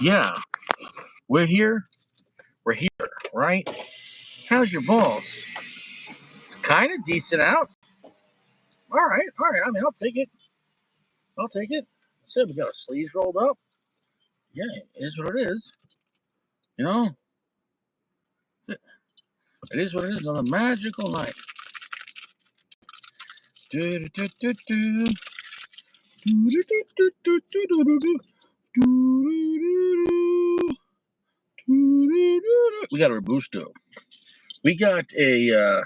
Yeah, we're here. We're here, right? How's your balls? It's kind of decent out. All right, all right. I mean, I'll take it. I'll take it. So we got our sleeves rolled up. Yeah, it is what it is. You know, it is what it is on a magical night. Do, do, do, do, do. We got a robusto. We got a.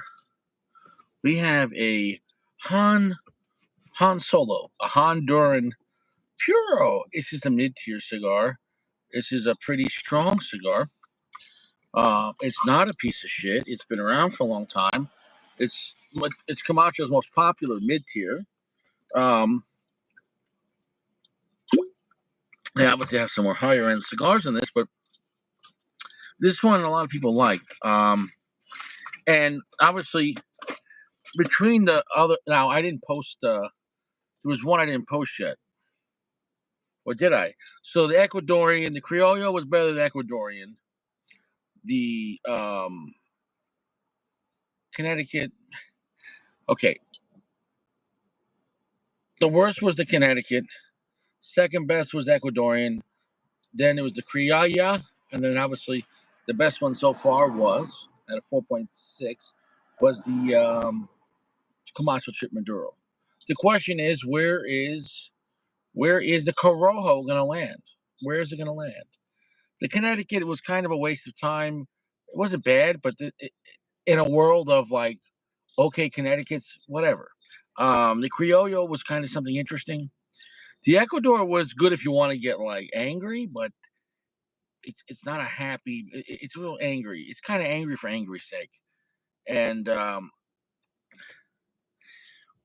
We have a Han Solo, a Honduran Puro. This is a mid-tier cigar. This is a pretty strong cigar. It's not a piece of shit. It's been around for a long time. It's Camacho's most popular mid-tier. They obviously have some more higher end cigars than this, but this one a lot of people like. And obviously between the other, now I didn't post. There was one I didn't post yet. Or did I? So the Ecuadorian, the Criollo was better than the Ecuadorian. The Connecticut. Okay. The worst was the Connecticut. Second best was Ecuadorian. Then it was the Criollo. And then obviously the best one so far was, at a 4.6, was the Camacho Chip Maduro. The question is, where is the Corojo going to land? Where is it going to land? The Connecticut was kind of a waste of time. It wasn't bad, but in a world of like, okay, Connecticut's whatever. The Criollo was kind of something interesting. The Ecuador was good if you want to get like angry, but it's not a happy. It's real angry. It's kind of angry for angry's sake. And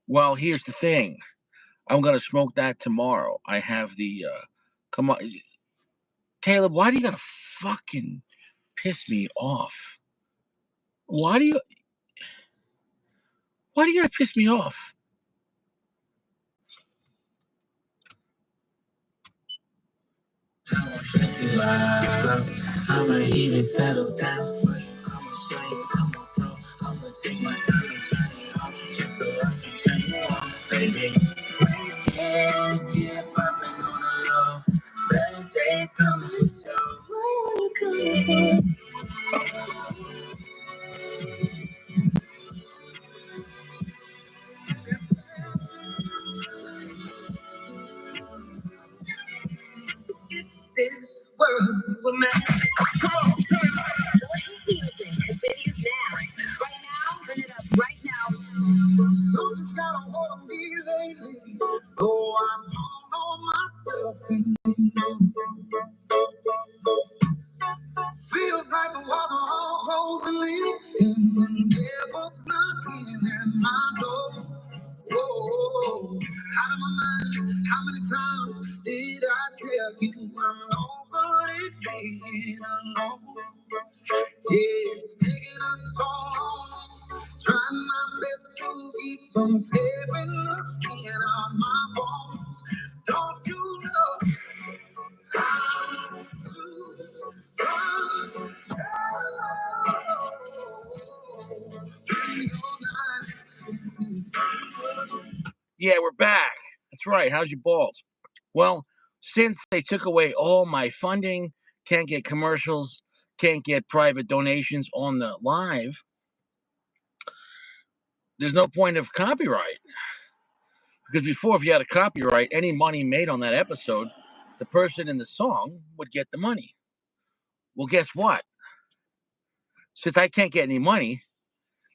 well, here's the thing. I'm gonna smoke that tomorrow. I have the come on, Caleb. Why do you gotta fucking piss me off? Why do you gotta piss me off? I'ma even settle down for you. I'ma show you I'm a pro. I'ma take my time and turn it off just so I can turn you on, baby. Let's get poppin' on the low. Better days coming for sure. What are you coming for? This world will match. Come on, come on. As big as now. Right now, turn it up right now. Something's got a hold on me lately. Oh, I'm on myself. Feels like the walls are all closing in. And the devil's knocking at my door. Whoa, out of my mind. How many times did I tell you I'm no good at being alone? Yeah, it's taking us so long. Trying my best to keep from tearing the skin off my bones. Don't you know how to run? Yeah, we're back. That's right. How's your balls? Well, since they took away all my funding, can't get commercials, can't get private donations on the live, there's no point of copyright. Because before, if you had a copyright, any money made on that episode, the person in the song would get the money. Well, guess what? Since I can't get any money,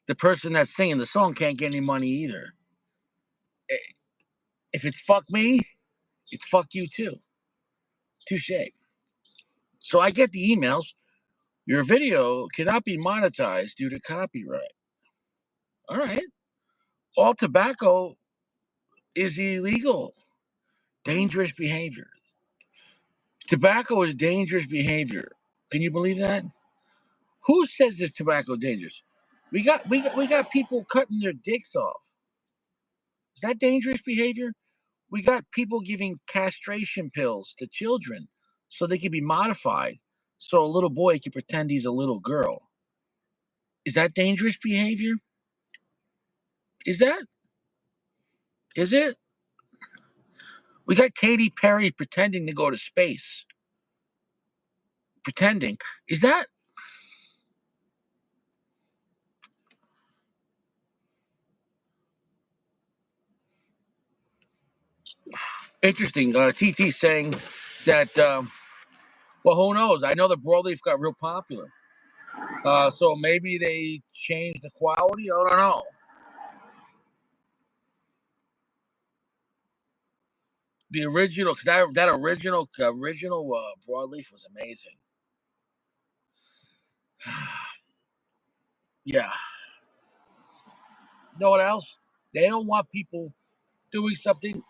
the person that's singing the song can't get any money either. If it's fuck me, it's fuck you too. Touche. So I get the emails. Your video cannot be monetized due to copyright. All right. All tobacco is illegal. Dangerous behavior. Tobacco is dangerous behavior. Can you believe that? Who says this tobacco dangerous? We got people cutting their dicks off. Is that dangerous behavior? We got people giving castration pills to children so they can be modified so a little boy can pretend he's a little girl. Is that dangerous behavior? Is that? Is it? We got Katy Perry pretending to go to space. Pretending. Is that? Interesting. TT saying that, well, who knows? I know the broadleaf got real popular. So maybe they changed the quality. I don't know. The original, that original broadleaf was amazing. Yeah. You know what else? They don't want people doing something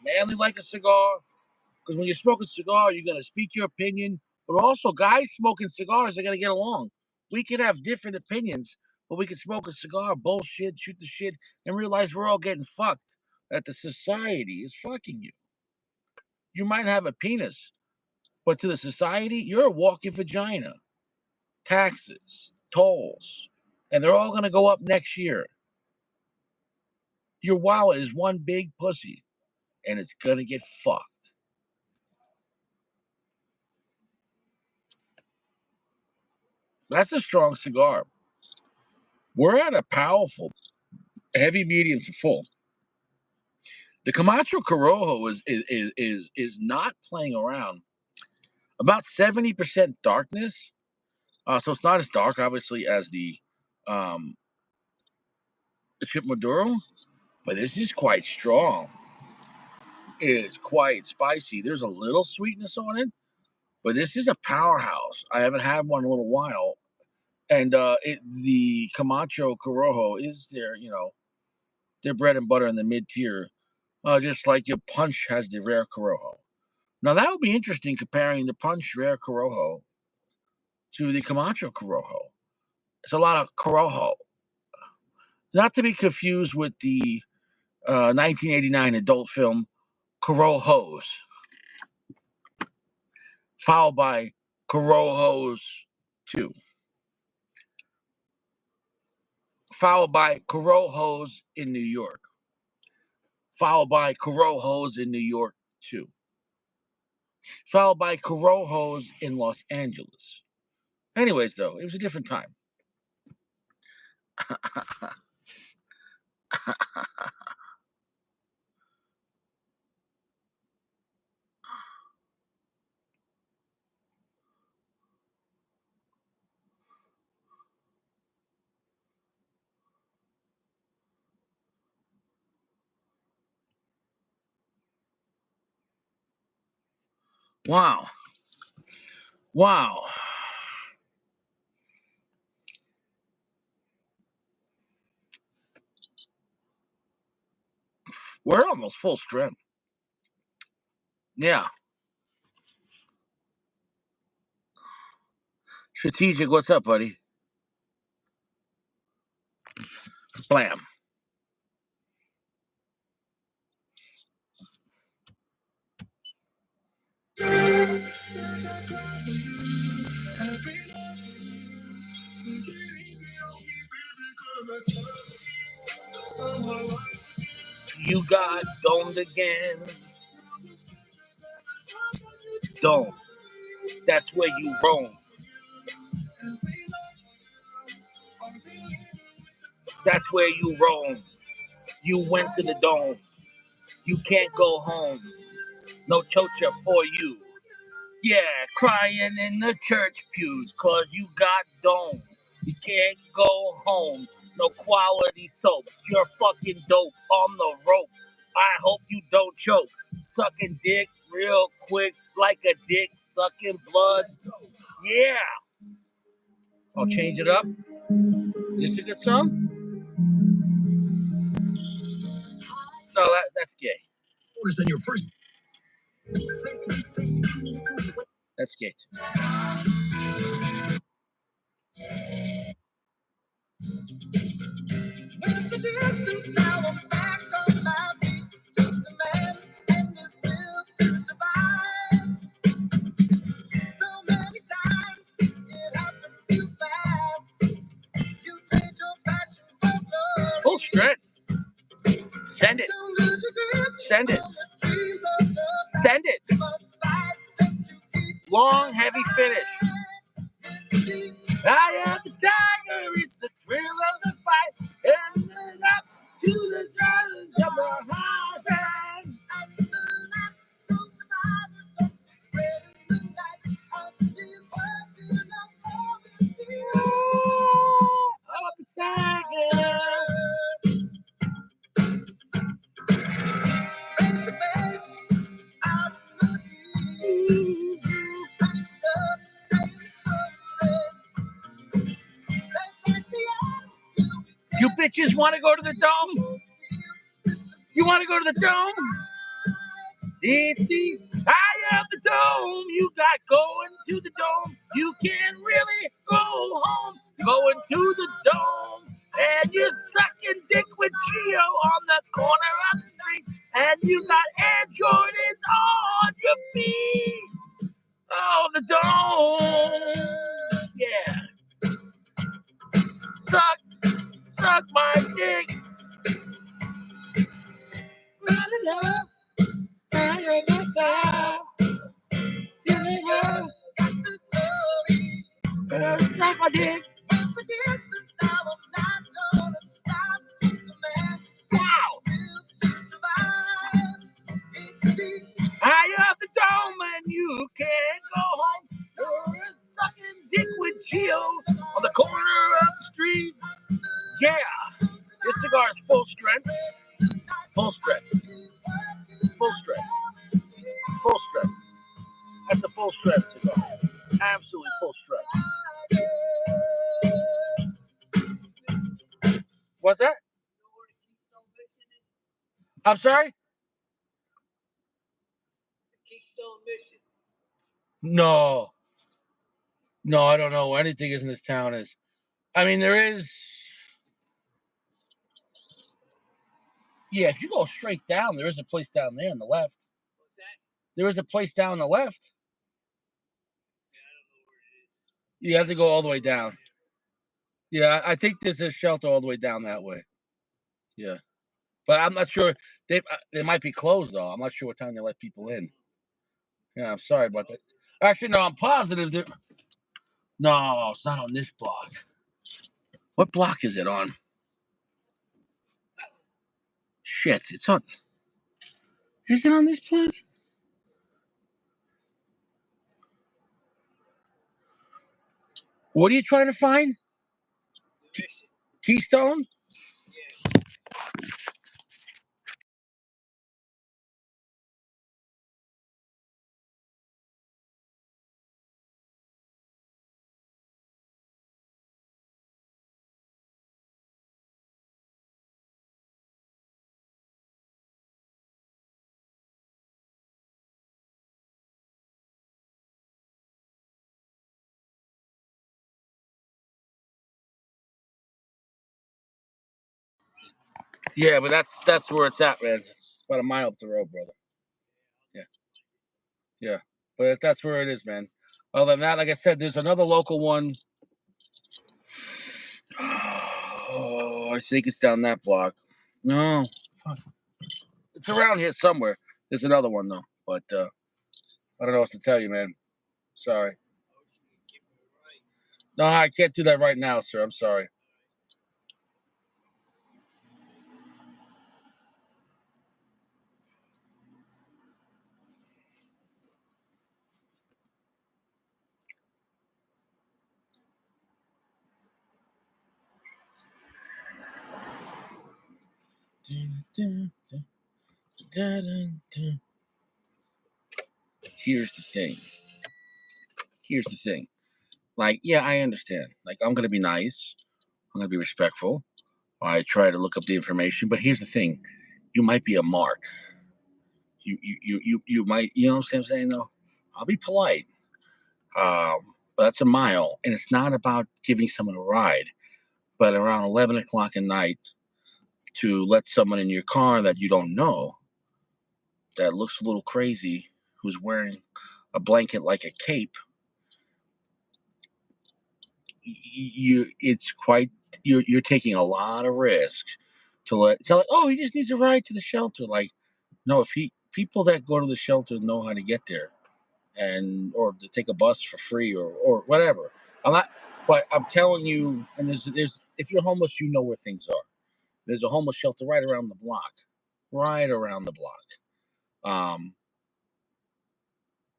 manly like a cigar. Because when you smoke a cigar, you're going to speak your opinion. But also, guys smoking cigars are going to get along. We could have different opinions, but we could smoke a cigar, bullshit, shoot the shit, and realize we're all getting fucked. That the society is fucking you. You might have a penis, but to the society, you're a walking vagina. Taxes, tolls, and they're all going to go up next year. Your wallet is one big pussy, and it's going to get fucked. That's a strong cigar. We're at a powerful, heavy, medium to full. The Camacho Corojo is not playing around. About 70% darkness. So it's not as dark, obviously, as the Chip Maduro, but this is quite strong. It is quite spicy. There's a little sweetness on it, but this is a powerhouse. I haven't had one in a little while. And the Camacho Corojo is their bread and butter in the mid tier, just like your Punch has the rare Corojo. Now that would be interesting comparing the Punch rare Corojo to the Camacho Corojo. It's a lot of Corojo, not to be confused with the 1989 adult film Corojos, followed by Corojos 2, followed by Corojos in New York, followed by Corojos in New York 2, followed by Corojos in Los Angeles. Anyways, though, it was a different time. Wow. Wow. We're almost full strength. Yeah. Strategic, what's up, buddy? Blam. You got domed again. Dome. That's where you roam. That's where you roam. You went to the dome. You can't go home. No chocha for you. Yeah, crying in the church pews cause you got dome. You can't go home. No quality soap. You're fucking dope on the rope. I hope you don't choke. Sucking dick real quick like a dick sucking blood. Yeah. I'll change it up. Just a good song? No, that's gay. That's gay. Send it. Send it. Long, heavy finish. I am the tiger, it's the thrill of the fight, and up to the challenge of the house. I'm the tiger. You bitches want to go to the dome? You want to go to the dome? It's the eye of the dome. You got going to the dome. You can really go home. Going to the dome. And you're sucking dick with Gio on the corner of the street. And you got Air Jordans on your feet. Oh, the dome. Yeah. Suck my dick. Suck my dick. Wow. High up the dome and you can't go home. You're sucking dick with Gio on the corner of the street. Yeah. This cigar is full strength. Full strength. Full strength. Full strength. That's a full strength cigar. Absolutely full strength. What's that? I'm sorry? No. No, I don't know anything in this town is. I mean, there is. Yeah, if you go straight down, there is a place down there on the left. What's that? There is a place down on the left. Yeah, I don't know where it is. You have to go all the way down. Yeah, I think there's a shelter all the way down that way. Yeah, but I'm not sure. They might be closed though. I'm not sure what time they let people in. Yeah, I'm sorry about that. Actually, no, I'm positive. No, it's not on this block. What block is it on? Shit, it's on. Is it on this block? What are you trying to find? Keystone? Yeah, but that's where it's at, man. It's about a mile up the road, brother. Yeah, yeah. But that's where it is, man. Other than that, like I said, there's another local one. Oh, I think it's down that block. No, fuck. It's around here somewhere. There's another one though, but I don't know what to tell you, man. Sorry. No, I can't do that right now, sir. I'm sorry. Here's the thing. Here's the thing. Like, yeah, I understand. Like, I'm gonna be nice. I'm gonna be respectful. I try to look up the information, but here's the thing: you might be a mark. You might, you know what I'm saying? Though, I'll be polite. But that's a mile, and it's not about giving someone a ride. But around 11 o'clock at night, to let someone in your car that you don't know, that looks a little crazy, who's wearing a blanket like a cape, it's quite you're taking a lot of risk to let. It's like, oh, he just needs a ride to the shelter. Like, no, if people that go to the shelter know how to get there, and or to take a bus for free or whatever. I'm not, but I'm telling you, and there's if you're homeless, you know where things are. There's a homeless shelter right around the block, right around the block. Um,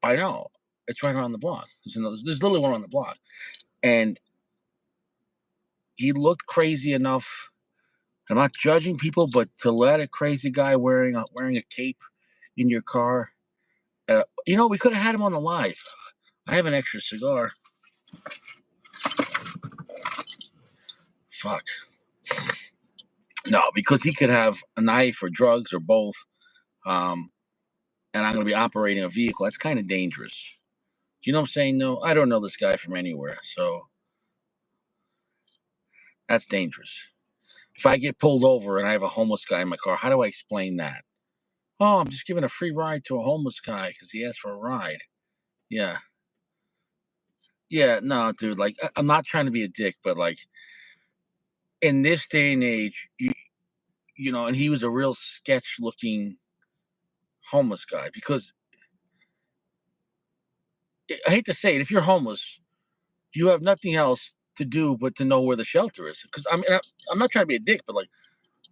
I know it's right around the block. There's literally one on the block, and he looked crazy enough. I'm not judging people, but to let a crazy guy wearing a cape in your car, we could have had him on the live. I have an extra cigar. Fuck. No, because he could have a knife or drugs or both. Um, and I'm going to be operating a vehicle. That's kind of dangerous. Do you know what I'm saying? No, I don't know this guy from anywhere. So that's dangerous. If I get pulled over and I have a homeless guy in my car, how do I explain that? Oh, I'm just giving a free ride to a homeless guy because he asked for a ride. Yeah. Yeah, no, dude. Like, I'm not trying to be a dick, but like in this day and age, and he was a real sketch looking homeless guy because I hate to say it, if you're homeless, you have nothing else to do but to know where the shelter is. Because I'm not trying to be a dick, but like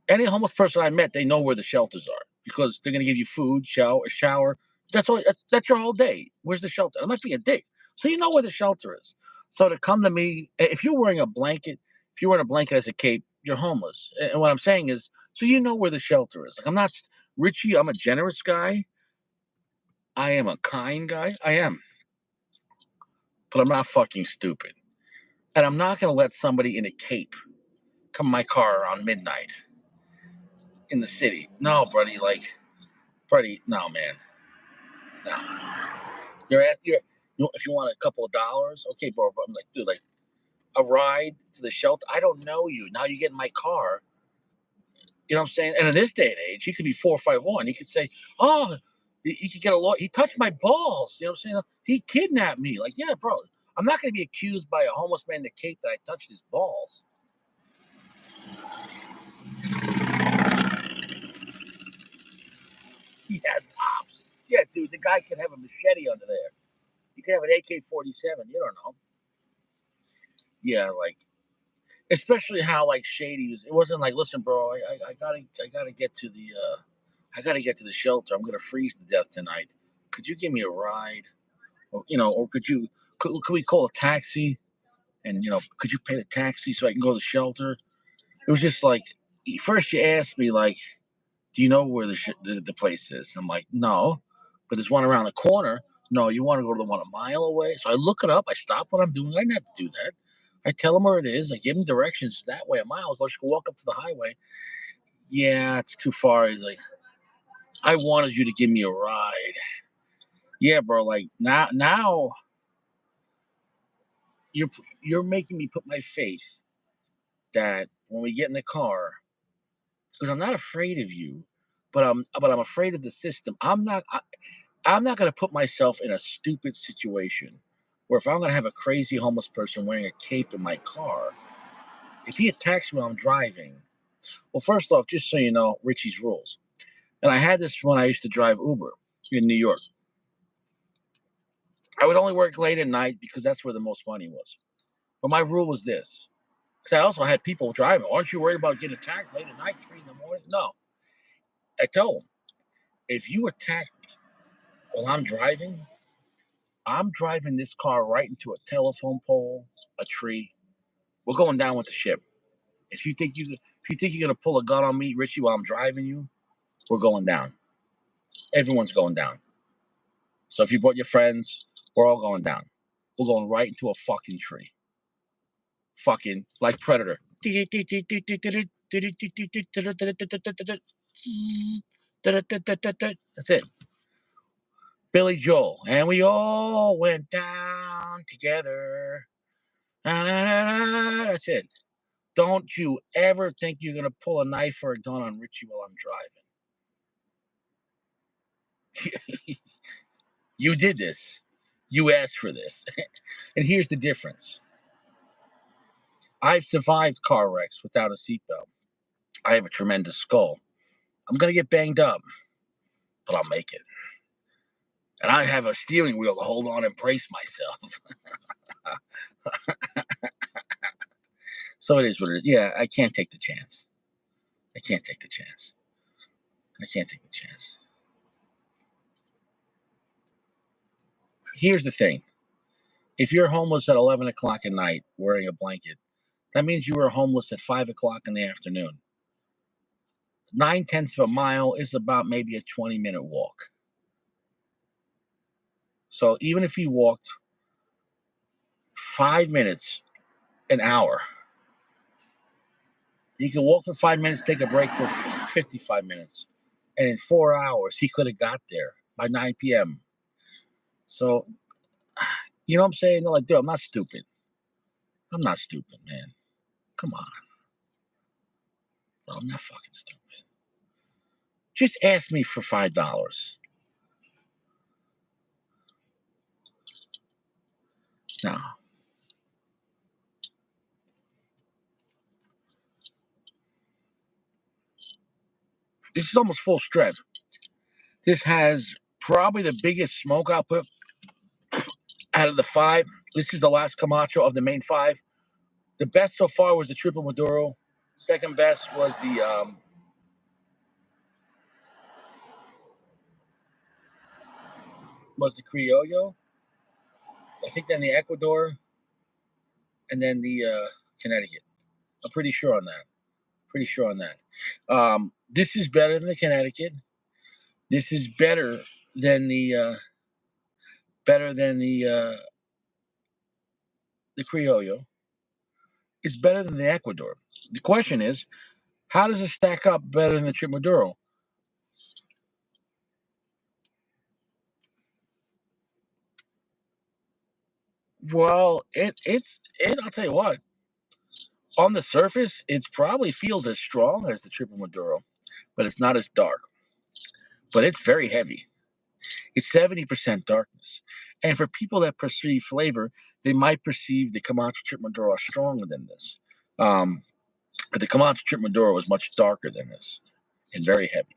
any homeless person I met, they know where the shelters are because they're gonna give you food, shower. That's all. That's your whole day. Where's the shelter? I must be a dick. So you know where the shelter is. So to come to me, if you're wearing a blanket, if you're wearing a blanket as a cape, you're homeless. And what I'm saying is, so you know where the shelter is. Like I'm not Richie. I'm a generous guy. I am a kind guy. I am, but I'm not fucking stupid. And I'm not gonna let somebody in a cape come in my car around midnight in the city. No, buddy, no, man, no. If you want a couple of dollars, okay, bro. But I'm like, dude, like a ride to the shelter. I don't know you. Now you get in my car. You know what I'm saying? And in this day and age, he could be 451. He could say, oh, he could get a law. He touched my balls. You know what I'm saying? He kidnapped me. Like, yeah, bro. I'm not going to be accused by a homeless man in the cape that I touched his balls. He has ops. Yeah, dude, the guy could have a machete under there. You could have an AK-47. You don't know. Yeah, like especially how like shady was. It wasn't like, listen, bro, I gotta get to the shelter. I'm gonna freeze to death tonight. Could you give me a ride? Or could we call a taxi? And could you pay the taxi so I can go to the shelter? It was just like first you asked me like, do you know where the place is? I'm like, no, but there's one around the corner. No, you want to go to the one a mile away? So I look it up. I stop what I'm doing. I didn't have to do that. I tell them where it is. I give them directions that way a mile. Go, just walk up to the highway. Yeah, it's too far. He's like, I wanted you to give me a ride. Yeah, bro. Like now you're you're making me put my faith that when we get in the car, because I'm not afraid of you, but I'm afraid of the system. I'm not going to put myself in a stupid situation where if I'm going to have a crazy homeless person wearing a cape in my car, if he attacks me while I'm driving, well, first off, just so you know, Richie's rules. And I had this when I used to drive Uber in New York. I would only work late at night because that's where the most money was. But my rule was this. Because I also had people driving. Aren't you worried about getting attacked late at night, 3 in the morning? No. I told them, if you attack me while I'm driving this car right into a telephone pole, a tree. We're going down with the ship. If you think you're gonna pull a gun on me, Richie, while I'm driving you, we're going down. Everyone's going down. So if you brought your friends, we're all going down. We're going right into a fucking tree. Fucking like Predator. That's it. Billy Joel. And we all went down together. That's it. Don't you ever think you're going to pull a knife or a gun on Richie while I'm driving. You did this. You asked for this. And here's the difference. I've survived car wrecks without a seatbelt. I have a tremendous skull. I'm going to get banged up, but I'll make it. And I have a steering wheel to hold on and brace myself. So it is what it is. Yeah, I can't take the chance. I can't take the chance. I can't take the chance. Here's the thing. If you're homeless at 11 o'clock at night wearing a blanket, that means you were homeless at 5 o'clock in the afternoon. 9/10 of a mile is about maybe a 20-minute walk. So even if you walked 5 minutes, an hour, you can walk for 5 minutes, take a break for 55 minutes. And in 4 hours, he could have got there by 9 p.m. So, you know what I'm saying? They're like, dude, I'm not stupid. I'm not stupid, man. Come on. Bro, I'm not fucking stupid. Just ask me for $5. No. This is almost full stretch. This has probably the biggest smoke output out of the 5. This is the last Camacho of the main 5. The best so far was the Triple Maduro. Second best was the Criollo. I think then the Ecuador, and then the Connecticut. I'm pretty sure on that. Pretty sure on that. This is better than the Connecticut. This is better than the Criollo. It's better than the Ecuador. The question is, how does it stack up better than the Triple Maduro? Well, I'll tell you what. On the surface, it probably feels as strong as the Triple Maduro, but it's not as dark. But it's very heavy. It's 70% darkness. And for people that perceive flavor, they might perceive the Camacho Triple Maduro as stronger than this. But the Camacho Triple Maduro is much darker than this and very heavy.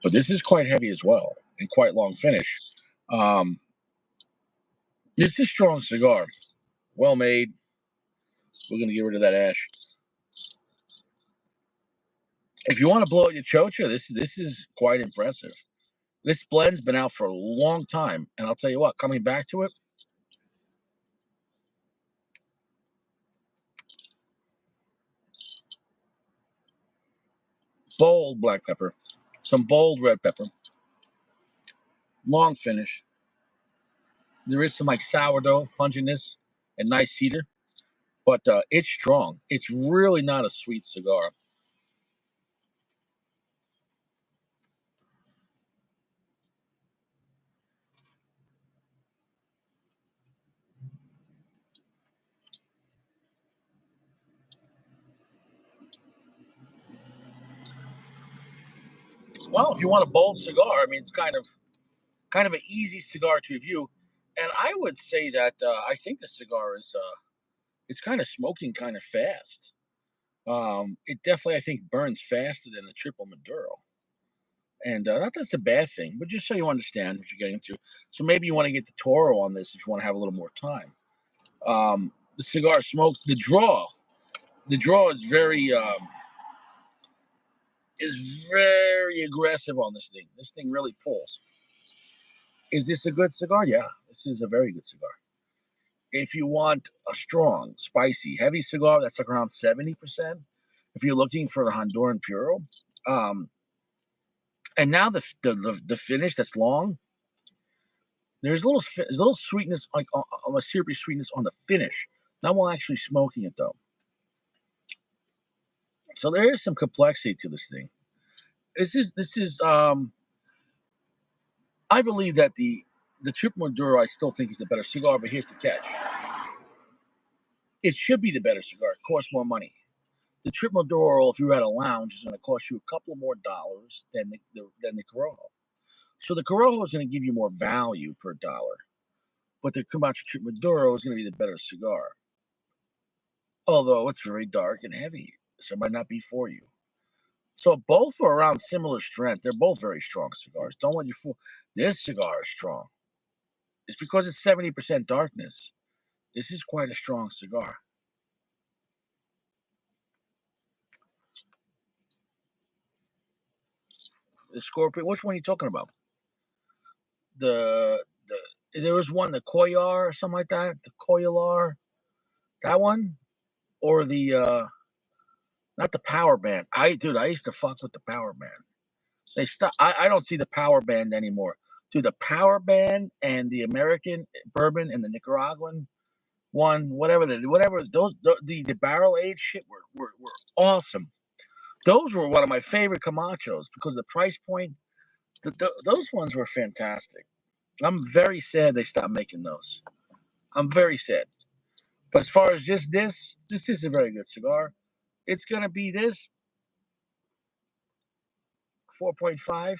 But this is quite heavy as well and quite long finish. Um, this is a strong cigar. Well made. We're going to get rid of that ash. If you want to blow out your chocha, this is quite impressive. This blend's been out for a long time, and I'll tell you what, coming back to it, bold black pepper, some bold red pepper, long finish. There is some like sourdough punginess and nice cedar, but it's strong. It's really not a sweet cigar. Well, if you want a bold cigar, I mean, it's kind of an easy cigar to review, and I would say that I think the cigar is it's kind of smoking kind of fast. It definitely, I think, burns faster than the Triple Maduro. And not that's a bad thing, but just so you understand what you're getting into. So maybe you want to get the Toro on this if you want to have a little more time. The cigar smokes. The draw is very aggressive on this thing. This thing really pulls. Is this a good cigar? Yeah, this is a very good cigar. If you want a strong, spicy, heavy cigar, that's like around 70%. If you're looking for a Honduran Puro, um, and now the finish that's long, there's a little sweetness, like a syrupy sweetness on the finish, not while actually smoking it though. So there is some complexity to this thing. This is I believe that the Triple Maduro I still think is the better cigar, but here's the catch: it should be the better cigar. It costs more money. The Triple Maduro, if you're at a lounge, is going to cost you a couple more dollars than the Corojo. So the Corojo is going to give you more value per dollar, but the Camacho Triple Maduro is going to be the better cigar. Although it's very dark and heavy, so it might not be for you. So both are around similar strength. They're both very strong cigars. Don't let you fool. This cigar is strong. It's because it's 70% darkness. This is quite a strong cigar. The Scorpion. Which one are you talking about? The there was one, the Koyar or something like that. The Koyalar, that one, or the not the Power Band. I used to fuck with the Power Band. They stop. I don't see the Power Band anymore. Dude, the Power Band and the American bourbon and the Nicaraguan one, whatever those the barrel aged shit were awesome. Those were one of my favorite Camachos because the price point. Those ones were fantastic. I'm very sad they stopped making those. I'm very sad. But as far as just this is a very good cigar. It's gonna be this 4.5.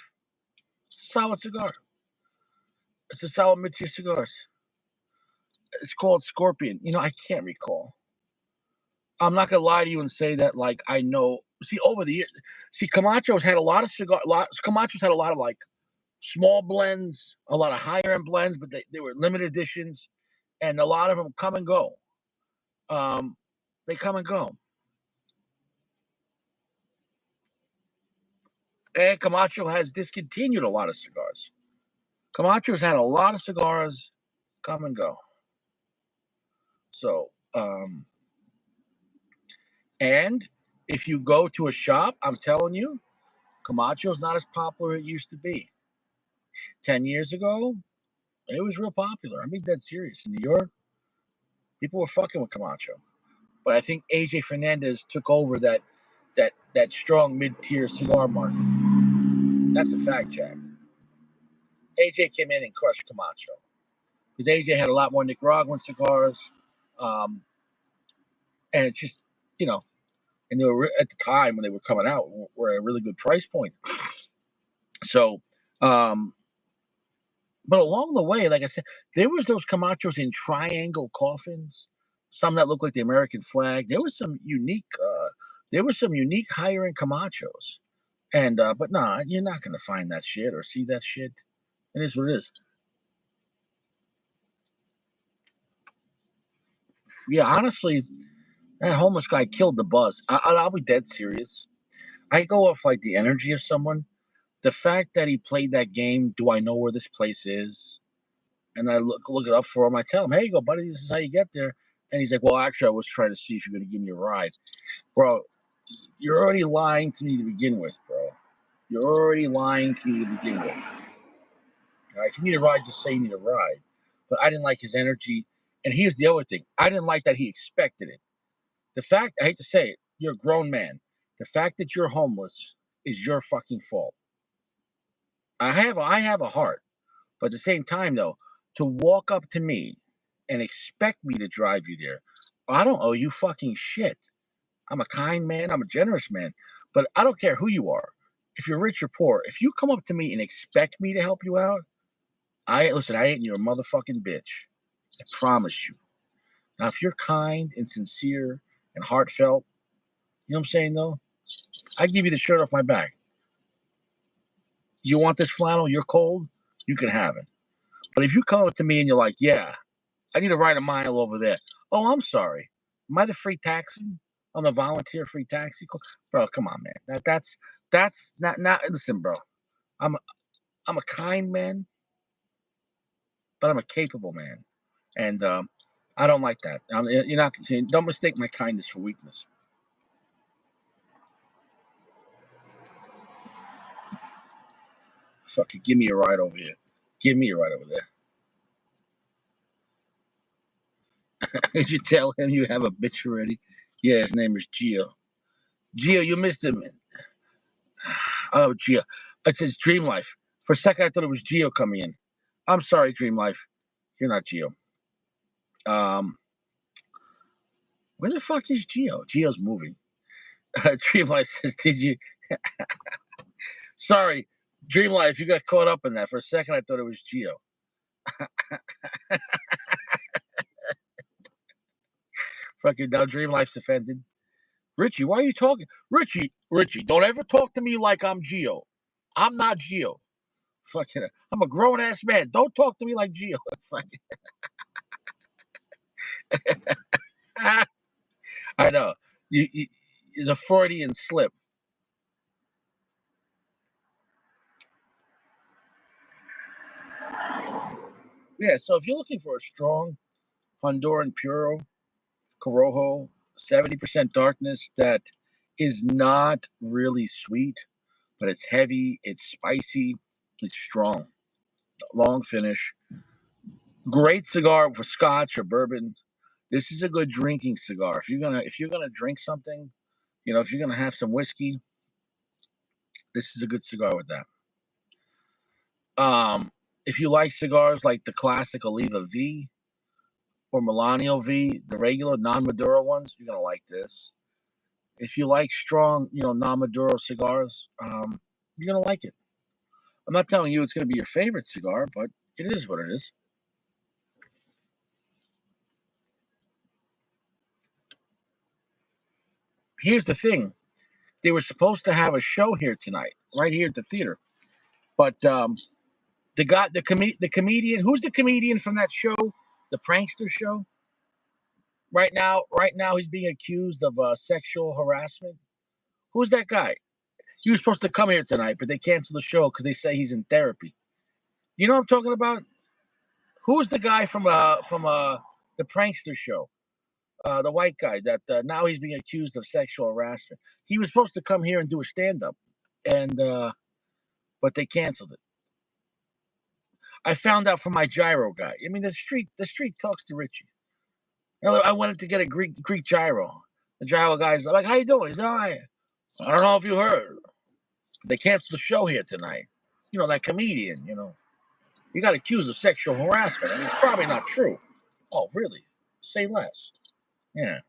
It's a solid cigar. It's a solid mid-tier cigars. It's called Scorpion. I can't recall. I'm not gonna lie to you and say that like I know. See, over the years, Camacho's had a lot of Camacho's had a lot of like small blends, a lot of higher end blends, but they were limited editions, and a lot of them come and go. They come and go. And Camacho has discontinued a lot of cigars. Camacho's had a lot of cigars come and go. So, and if you go to a shop, I'm telling you, Camacho's not as popular as it used to be. 10 years ago, it was real popular. I'm being dead serious. In New York, people were fucking with Camacho. But I think AJ Fernandez took over that strong mid-tier cigar market. That's a fact, Jack. AJ came in and crushed Camacho. Because AJ had a lot more Nicaraguan cigars. And it just, and they were at the time when they were coming out were at a really good price point. So, but along the way, like I said, there was those Camachos in triangle coffins, some that looked like the American flag. There was some unique higher end Camachos, and but nah, you're not gonna find that shit or see that shit. It is what it is. Yeah, honestly, that homeless guy killed the buzz. I'll be dead serious. I go off like the energy of someone. The fact that he played that game, do I know where this place is? And I look it up for him. I tell him, hey, go, buddy, this is how you get there. And he's like, well, actually, I was trying to see if you're going to give me a ride. Bro, you're already lying to me to begin with, bro. You're already lying to me to begin with. All right, if you need a ride, just say you need a ride. But I didn't like his energy. And here's the other thing. I didn't like that he expected it. The fact, I hate to say it, you're a grown man. The fact that you're homeless is your fucking fault. I have a heart. But at the same time, though, to walk up to me and expect me to drive you there, I don't owe you fucking shit. I'm a kind man. I'm a generous man. But I don't care who you are. If you're rich or poor, if you come up to me and expect me to help you out, I ain't your motherfucking bitch. I promise you. Now, if you're kind and sincere and heartfelt, you know what I'm saying, though? I give you the shirt off my back. You want this flannel? You're cold? You can have it. But if you come up to me and you're like, yeah, I need to ride a mile over there. Oh, I'm sorry. Am I the free taxi? I'm a volunteer free taxi. Bro, come on, man. That's not. Listen, bro. I'm a kind man, but I'm a capable man, and I don't like that. You're not. Don't mistake my kindness for weakness. Fucking give me a ride over here. Give me a ride over there. Did you tell him you have a bitch already? Yeah, his name is Gio. Gio, you missed him. Oh, Gio. It says Dream Life. For a second, I thought it was Gio coming in. I'm sorry, Dream Life. You're not Gio. Where the fuck is Gio? Gio's moving. Dream Life says, did you? Sorry, Dream Life, you got caught up in that. For a second, I thought it was Gio. Fucking now Dream Life's offended. Richie, why are you talking? Richie, don't ever talk to me like I'm Gio. I'm not Gio. Fucking, I'm a grown ass man. Don't talk to me like Gio. Fucking, I know. It's a Freudian slip. Yeah, so if you're looking for a strong Honduran Puro, Corojo, 70% darkness that is not really sweet, but it's heavy, it's spicy, it's strong, long finish. Great cigar for scotch or bourbon. This is a good drinking cigar. If you're gonna drink something, if you're gonna have some whiskey, this is a good cigar with that. If you like cigars like the classic Oliva V or Milano V, the regular non-Maduro ones, you're gonna like this. If you like strong, non-Maduro cigars, you're gonna like it. I'm not telling you it's gonna be your favorite cigar, but it is what it is. Here's the thing: they were supposed to have a show here tonight, right here at the theater, but the comedian, who's the comedian from that show, the prankster show? Right now, he's being accused of sexual harassment. Who's that guy? He was supposed to come here tonight, but they canceled the show because they say he's in therapy. You know what I'm talking about? Who's the guy from the prankster show? The white guy that now he's being accused of sexual harassment. He was supposed to come here and do a stand up, and but they canceled it. I found out from my gyro guy. I mean, the street talks to Richie. I wanted to get a Greek gyro. The gyro guy's like, "How you doing?" He's all right. I don't know if you heard. They canceled the show here tonight. That comedian. He got accused of sexual harassment. I mean, it's probably not true. Oh, really? Say less. Yeah.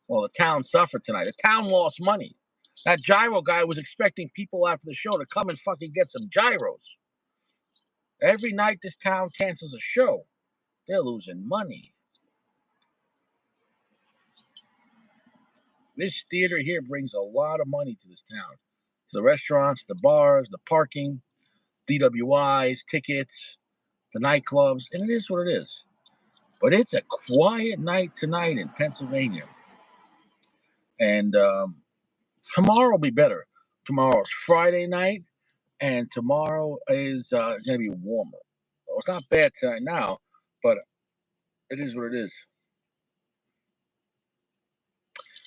Well, the town suffered tonight. The town lost money. That gyro guy was expecting people after the show to come and fucking get some gyros. Every night this town cancels a show, they're losing money. This theater here brings a lot of money to this town. To the restaurants, the bars, the parking, DWIs, tickets, the nightclubs, and it is what it is. But it's a quiet night tonight in Pennsylvania. And tomorrow will be better. Tomorrow's Friday night, and tomorrow is going to be warmer. Well, it's not bad tonight now, but it is what it is.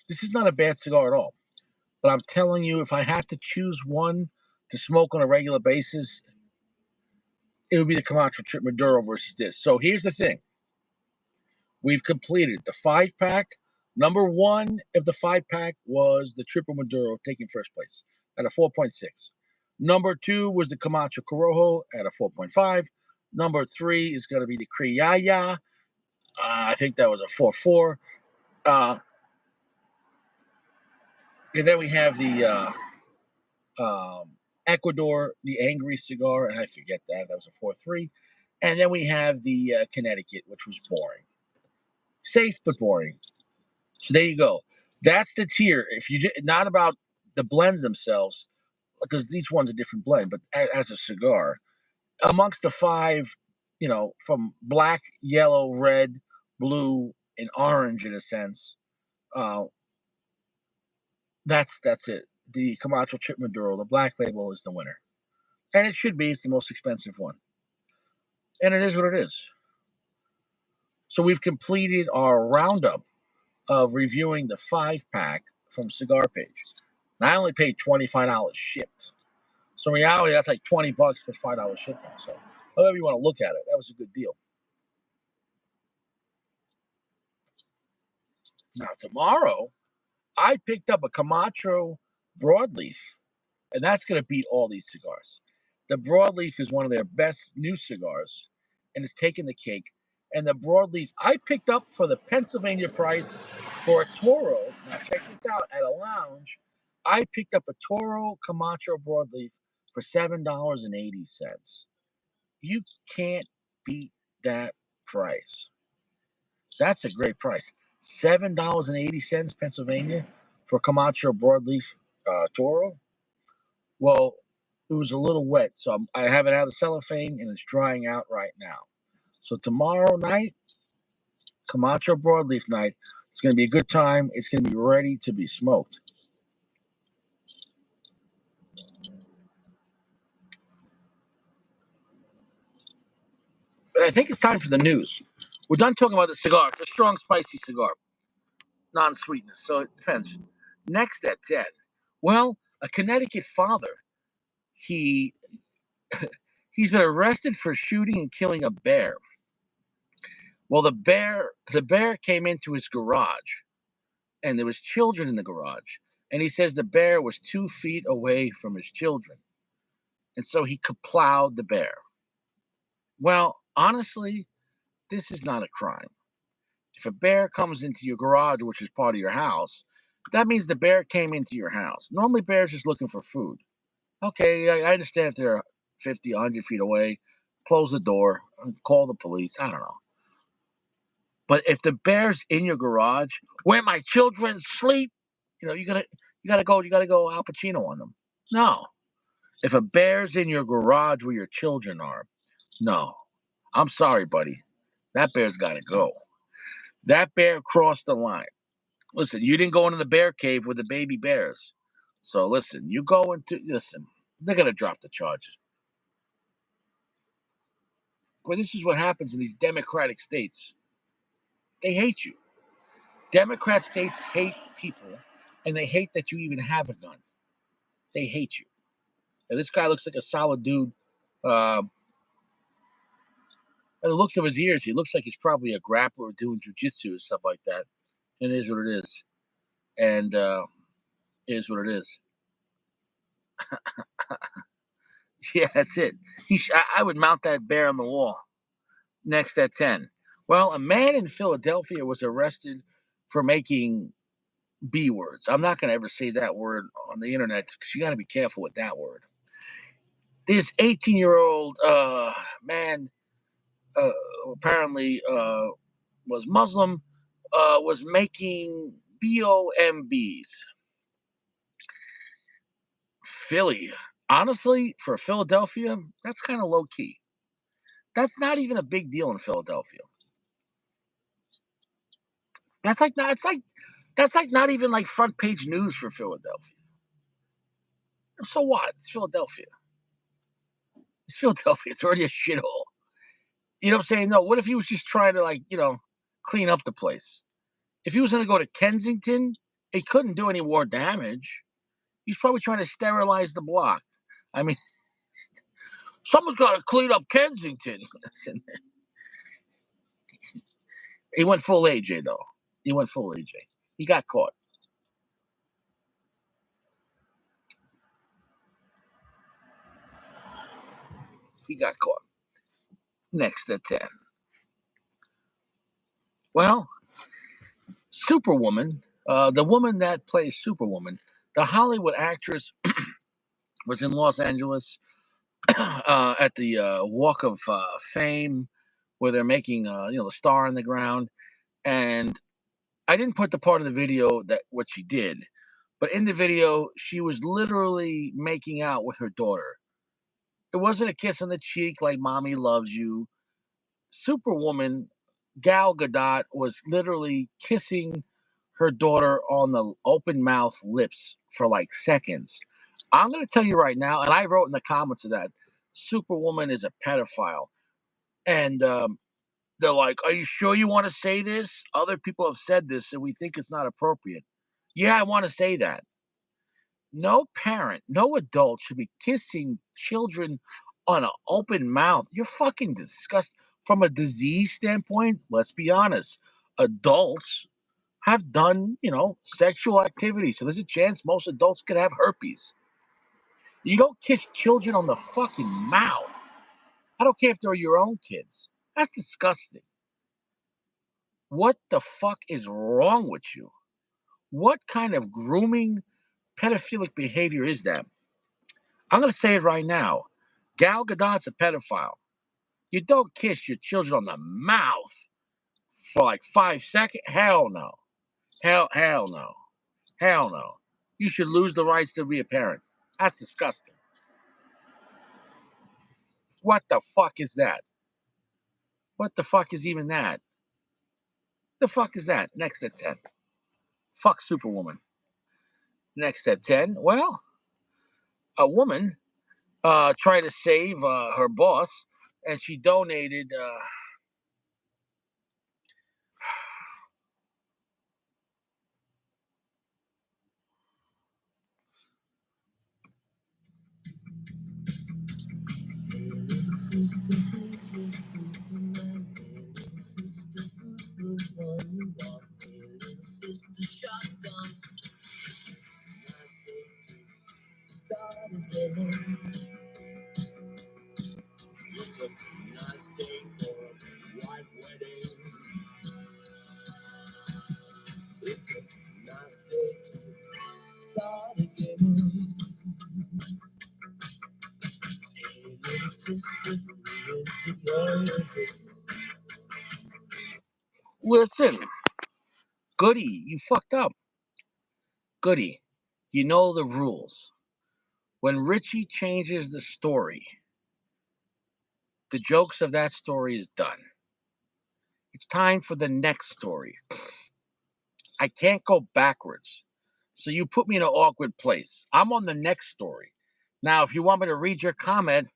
This is not a bad cigar at all. But I'm telling you, if I had to choose one to smoke on a regular basis, it would be the Camacho Maduro versus this. So here's the thing. We've completed the 5-pack. Number one of the 5-pack was the Triple Maduro taking first place at a 4.6. Number two was the Camacho Corojo at a 4.5. Number three is going to be the Criaya. I think that was a 4.4. And then we have the Ecuador, the Angry Cigar, and I forget that. That was a 4.3. And then we have the Connecticut, which was boring. Safe, but boring. So there you go. That's the tier. If you not about the blends themselves, because each one's a different blend, but as a cigar, amongst the five, from black, yellow, red, blue, and orange in a sense, uh, that's it. The Camacho Chip Maduro, the black label, is the winner, and it should be. It's the most expensive one, and it is what it is. So we've completed our roundup of reviewing the 5-pack from Cigar Page. And I only paid $25 shipped. So in reality, that's like $20 for $5 shipping. So however you want to look at it, that was a good deal. Now tomorrow, I picked up a Camacho broadleaf, and that's going to beat all these cigars. The broadleaf is one of their best new cigars, and it's taking the cake. And the broadleaf I picked up for the Pennsylvania price for a Toro. Now check this out, at a lounge, I picked up a Toro Camacho broadleaf for $7.80. You can't beat that price. That's a great price. $7.80 Pennsylvania for Camacho broadleaf Toro. Well, it was a little wet, so I have it out of the cellophane and it's drying out right now. So tomorrow night, Camacho broadleaf night, it's going to be a good time. It's going to be ready to be smoked. But I think it's time for the news. We're done talking about the cigar. It's a strong, spicy cigar, non-sweetness, so it depends. Next at 10, well, a Connecticut father. He's been arrested for shooting and killing a bear. Well, the bear came into his garage, and there was children in the garage. And he says the bear was 2 feet away from his children, and so he plowed the bear. Well, honestly, this is not a crime. If a bear comes into your garage, which is part of your house, that means the bear came into your house. Normally, bears just looking for food. Okay, I understand if they're 50, 100 feet away, close the door, call the police. I don't know. But if the bear's in your garage, where my children sleep, you gotta go Al Pacino on them. No. If a bear's in your garage where your children are, no. I'm sorry, buddy. That bear's gotta go. That bear crossed the line. Listen, you didn't go into the bear cave with the baby bears. So listen, they're gonna drop the charges. But this is what happens in these democratic states. They hate you. Democrat states hate people, and they hate that you even have a gun. They hate you. And this guy looks like a solid dude. By the looks of his ears, he looks like he's probably a grappler doing jujitsu and stuff like that. And it is what it is. And it is what it is. Yeah, that's it. I would mount that bear on the wall. Next at 10. Well, a man in Philadelphia was arrested for making B words. I'm not going to ever say that word on the internet because you got to be careful with that word. This 18-year-old man apparently was Muslim, was making BOMBs. Philly. Honestly, for Philadelphia, that's kind of low key. That's not even a big deal in Philadelphia. That's like not even like front page news for Philadelphia. So what? It's Philadelphia. It's Philadelphia. It's already a shithole. You know what I'm saying? No, what if he was just trying to clean up the place? If he was going to go to Kensington, he couldn't do any more damage. He's probably trying to sterilize the block. I mean, someone's got to clean up Kensington. He went full AJ, though. He went full AJ. He got caught. He got caught. Next at 10. Well, Superwoman, the woman that plays Superwoman, the Hollywood actress, was in Los Angeles at the Walk of Fame, where they're making, the star in the ground. And I didn't put the part of the video that what she did, but in the video, she was literally making out with her daughter. It wasn't a kiss on the cheek like "Mommy loves you." Superwoman Gal Gadot was literally kissing her daughter on the open mouth lips for like seconds. I'm going to tell you right now, and I wrote in the comments of that, Superwoman is a pedophile. And they're like, "Are you sure you want to say this? Other people have said this, and we think it's not appropriate." Yeah, I want to say that. No parent, no adult should be kissing children on an open mouth. You're fucking disgusting. From a disease standpoint, let's be honest. Adults have done, sexual activity. So there's a chance most adults could have herpes. You don't kiss children on the fucking mouth. I don't care if they're your own kids. That's disgusting. What the fuck is wrong with you? What kind of grooming, pedophilic behavior is that? I'm going to say it right now. Gal Gadot's a pedophile. You don't kiss your children on the mouth for like 5 seconds. Hell no. Hell no. Hell no. You should lose the rights to be a parent. That's disgusting. What the fuck is that? What the fuck is even that? The fuck is that? Next at 10. Fuck Superwoman. Next at 10. Well, a woman tried to save her boss, and she donated. Listen, Goody, you fucked up. Goody, you know the rules. When Richie changes the story, the jokes of that story is done. It's time for the next story. I can't go backwards. So you put me in an awkward place. I'm on the next story. Now, if you want me to read your comment,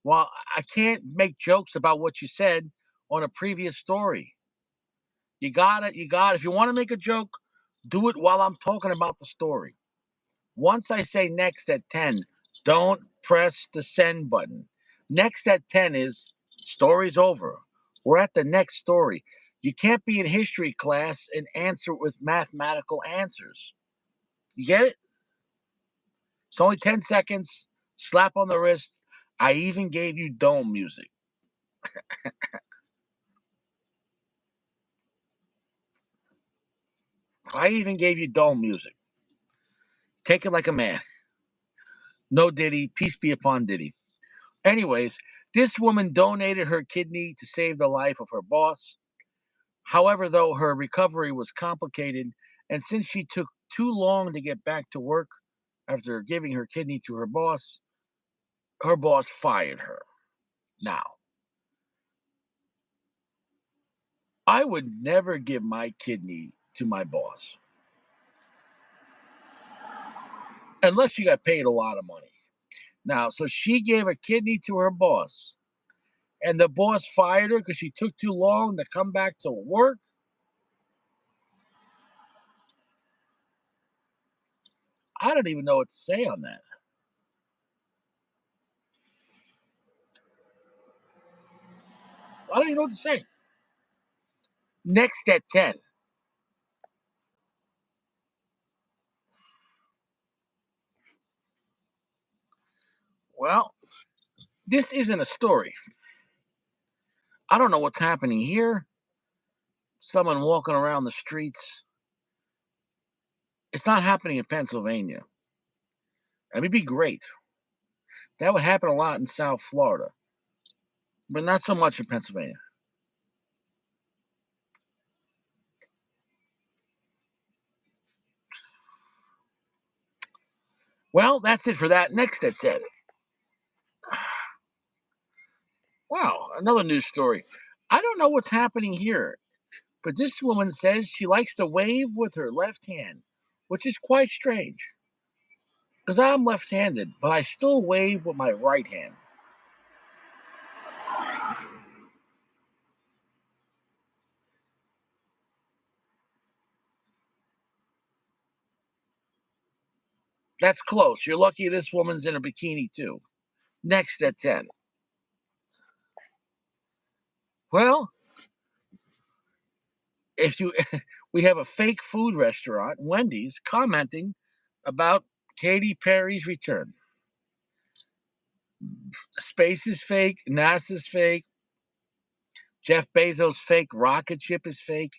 well, I can't make jokes about what you said on a previous story. If you want to make a joke, do it while I'm talking about the story. Once I say next at 10, don't press the send button. Next at 10 is story's over. We're at the next story. You can't be in history class and answer with mathematical answers. You get it? It's only 10 seconds. Slap on the wrist. I even gave you dome music. I even gave you dome music. Take it like a man. No Diddy. Peace be upon Diddy. Anyways, this woman donated her kidney to save the life of her boss. However, though, her recovery was complicated, and since she took too long to get back to work after giving her kidney to her boss fired her. Now, I would never give my kidney to my boss unless you got paid a lot of money. Now, so she gave a kidney to her boss, and the boss fired her because she took too long to come back to work. I don't even know what to say on that. I don't even know what to say. Next at 10. Well, this isn't a story. I don't know what's happening here. Someone walking around the streets. It's not happening in Pennsylvania. That would be great. That would happen a lot in South Florida, but not so much in Pennsylvania. Well, that's it for that. Next at 10. Wow, another news story. I don't know what's happening here, but this woman says she likes to wave with her left hand, which is quite strange because I'm left handed, but I still wave with my right hand. That's close. You're lucky this woman's in a bikini too. Next at 10. Well, if you we have a fake food restaurant, Wendy's, commenting about Katy Perry's return. Space is fake, NASA's fake, Jeff Bezos' fake rocket ship is fake.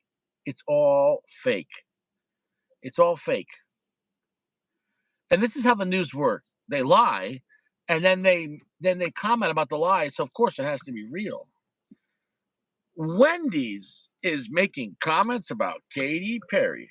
It's all fake. It's all fake. And this is how the news work. They lie, and then they comment about the lie. So of course it has to be real. Wendy's is making comments about Katy Perry.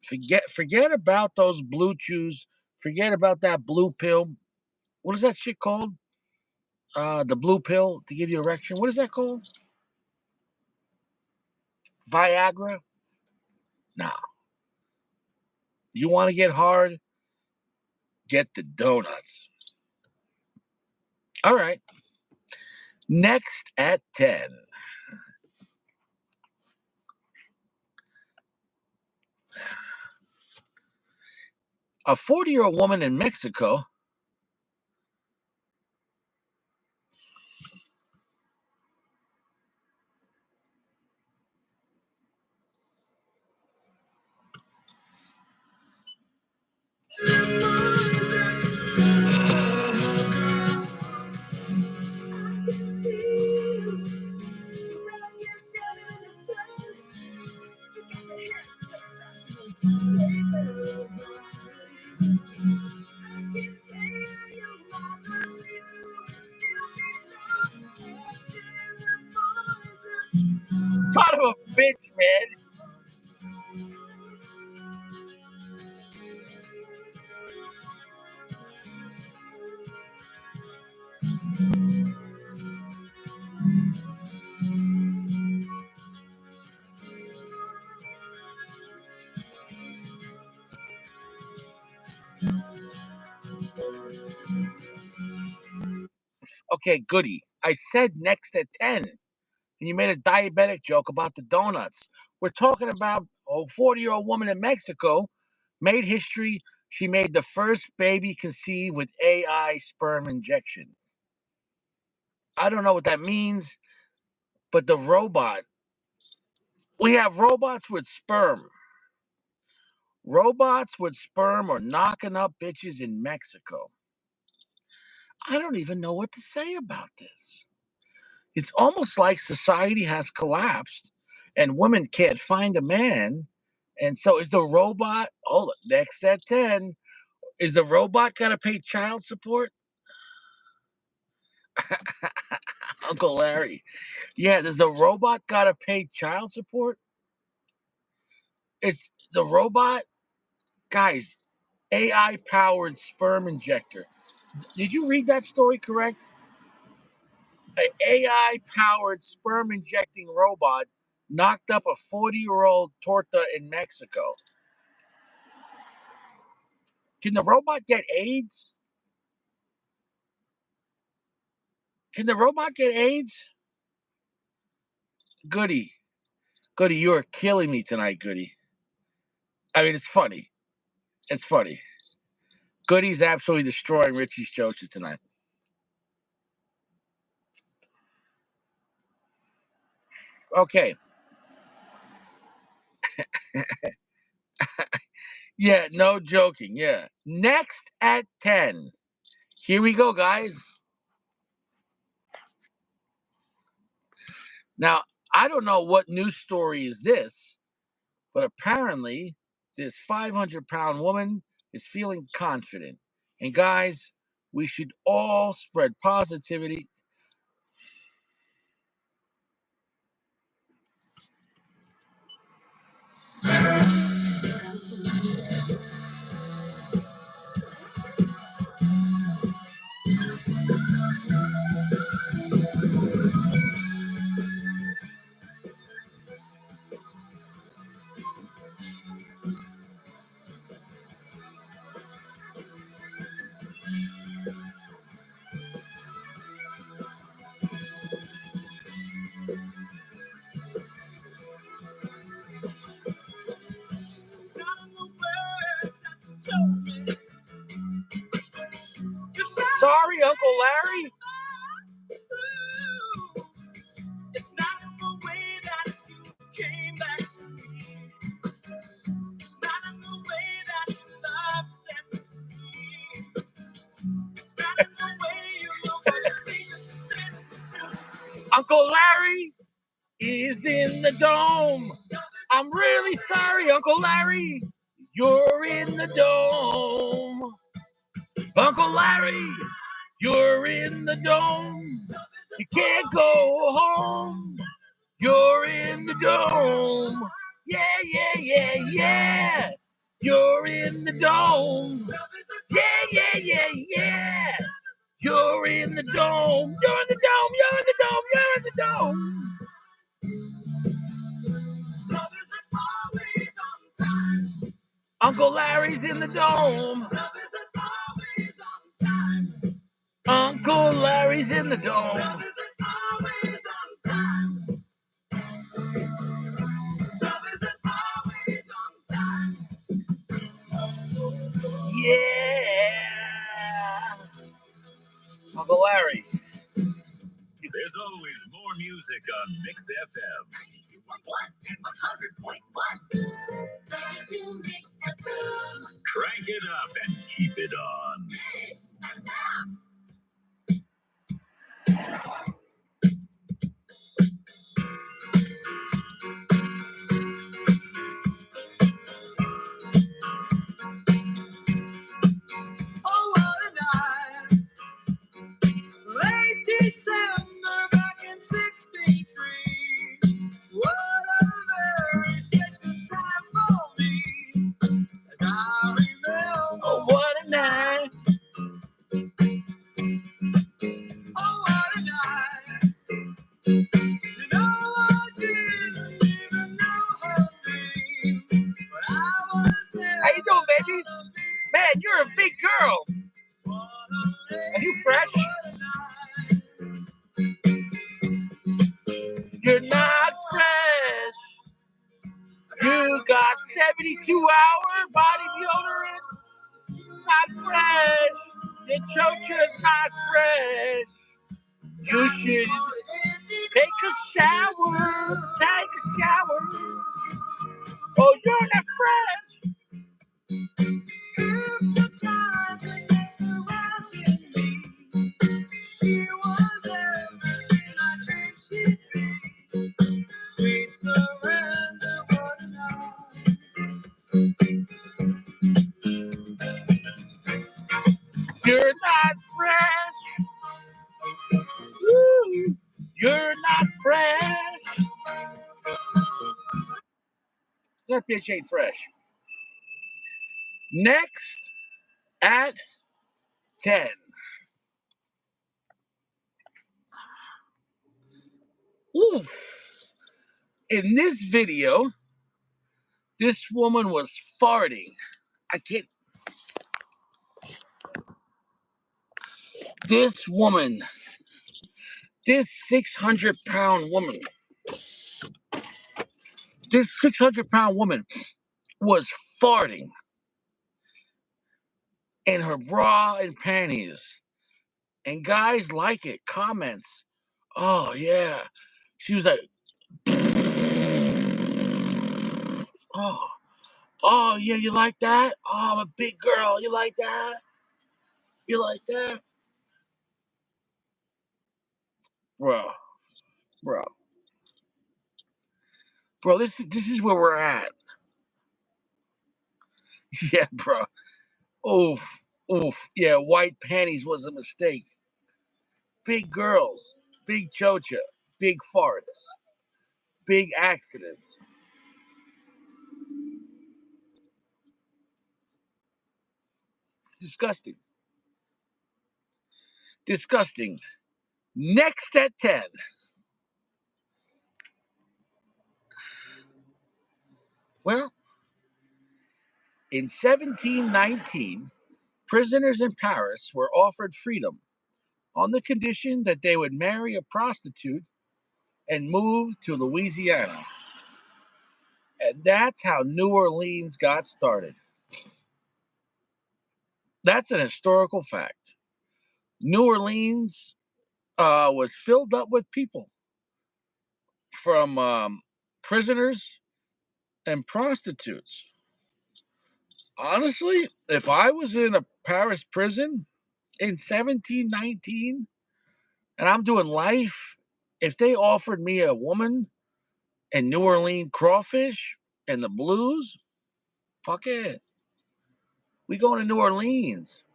Forget about those blue chews. Forget about that blue pill. What is that shit called? The blue pill to give you erection. What is that called? Viagra? No. You want to get hard? Get the donuts. All right. Next at 10. A 40-year-old woman in Mexico son of a bitch, man. Okay, goody. I said next at 10, and you made a diabetic joke about the donuts. We're talking about a 40-year-old woman in Mexico made history. She made the first baby conceived with AI sperm injection. I don't know what that means, but the robot, we have robots with sperm. Robots with sperm are knocking up bitches in Mexico. I don't even know what to say about this. It's almost like society has collapsed and women can't find a man. And so is the robot, hold it, next at 10, is the robot got to pay child support? Uncle Larry. Yeah, does the robot got to pay child support? It's the robot, guys, AI powered sperm injector. Did you read that story correct? An AI powered sperm injecting robot knocked up a 40-year-old torta in Mexico. Can the robot get AIDS? Can the robot get AIDS? Goody. Goody, you are killing me tonight, Goody. I mean, it's funny. It's funny. Goody's absolutely destroying Richie's show tonight. Okay. Yeah, no joking. Yeah. Next at 10. Here we go, guys. Now, I don't know what news story is this, but apparently this 500-pound woman is feeling confident. And guys, we should all spread positivity. Sorry, Uncle Larry. It's not in the way that you came back to me. It's not in the way that love set me. It's not in the way you look at the things you said. Uncle Larry is in the dome. I'm really sorry, Uncle Larry. You're in the dome. Uncle Larry, you're in the dome. You can't go home. You're in the dome. Yeah, yeah, yeah, yeah. You're in the dome. Yeah, yeah, yeah, yeah. You're in the dome. You're in the dome. You're in the dome. You're in the dome. Uncle Larry's in the dome. Uncle Larry's in the dome. Yeah. Uncle Larry. There's always more music on Mix FM. 92.1 and 100.1. Crank it up and keep it on. Oh, what a night. Late December back in 63. What a very special time for me. As I remember. Oh, what a night. Oh, what a night. You know, I didn't even know her name. But I was there. How you doing, baby? Man, you're a big girl. Are you fresh? You're not fresh. You got 72-hour body deodorant. It's not fresh. Your chocha's not fresh. You should take a shower. Take a shower. Oh, you're not fresh. You're not fresh. Woo. You're not fresh. That bitch ain't fresh. Next at 10. Ooh. In this video, this woman was farting. I can't. This woman, this 600-pound woman, was farting in her bra and panties. And guys like it. Comments. Oh, yeah. She was like, oh, yeah, you like that? Oh, I'm a big girl. You like that? You like that? Bro, bro. Bro, this is where we're at. Yeah, bro. Oof, oof. Yeah, white panties was a mistake. Big girls, big chocha, big farts, big accidents. Disgusting. Disgusting. Next at 10. Well, in 1719, prisoners in Paris were offered freedom on the condition that they would marry a prostitute and move to Louisiana. And that's how New Orleans got started. That's an historical fact. New Orleans was filled up with people from prisoners and prostitutes. Honestly, if I was in a Paris prison in 1719 and I'm doing life, if they offered me a woman and New Orleans crawfish and the blues, fuck it. We going to New Orleans.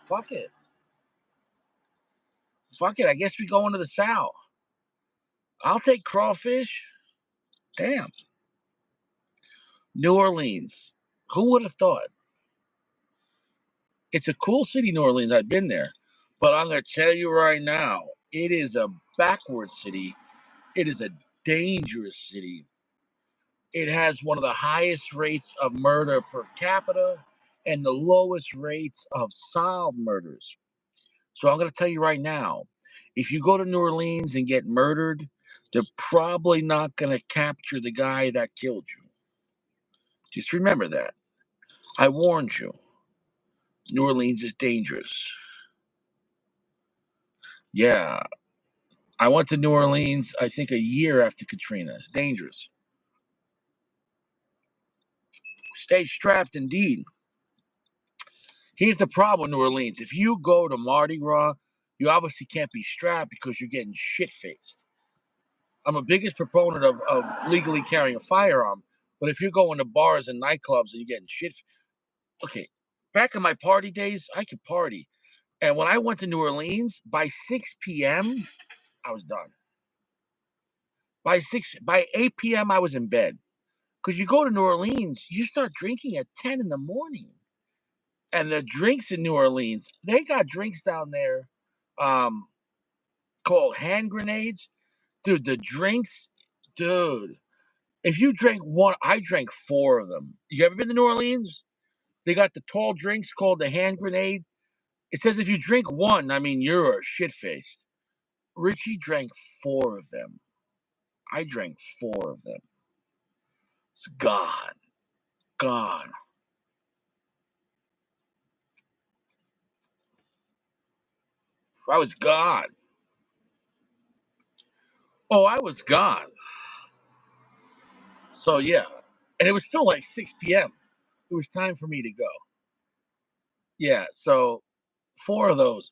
Fuck it. Fuck it. I guess we going to the South. I'll take crawfish. Damn. New Orleans. Who would have thought? It's a cool city, New Orleans. I've been there. But I'm going to tell you right now, it is a backward city. It is a dangerous city. It has one of the highest rates of murder per capita and the lowest rates of solved murders. So I'm going to tell you right now, if you go to New Orleans and get murdered, they're probably not going to capture the guy that killed you. Just remember that. I warned you. New Orleans is dangerous. Yeah. I went to New Orleans, I think a year after Katrina. It's dangerous. Stay strapped indeed. Here's the problem with New Orleans. If you go to Mardi Gras, you obviously can't be strapped because you're getting shit-faced. I'm a biggest proponent of legally carrying a firearm, but if you're going to bars and nightclubs and you're getting shit, okay, back in my party days, I could party. And when I went to New Orleans, by 6 p.m., I was done. By 8 p.m., I was in bed. Because you go to New Orleans, you start drinking at 10 in the morning. And the drinks in New Orleans, they got drinks down there called hand grenades. Dude, the drinks, dude. If you drink one, I drank 4 of them. You ever been to New Orleans? They got the tall drinks called the hand grenade. It says if you drink one, I mean, you're shit-faced. Richie drank 4 of them. I drank 4 of them. It's gone. Gone. I was gone. Oh, I was gone. So, yeah. And it was still like 6 p.m. It was time for me to go. Yeah. So, 4 of those.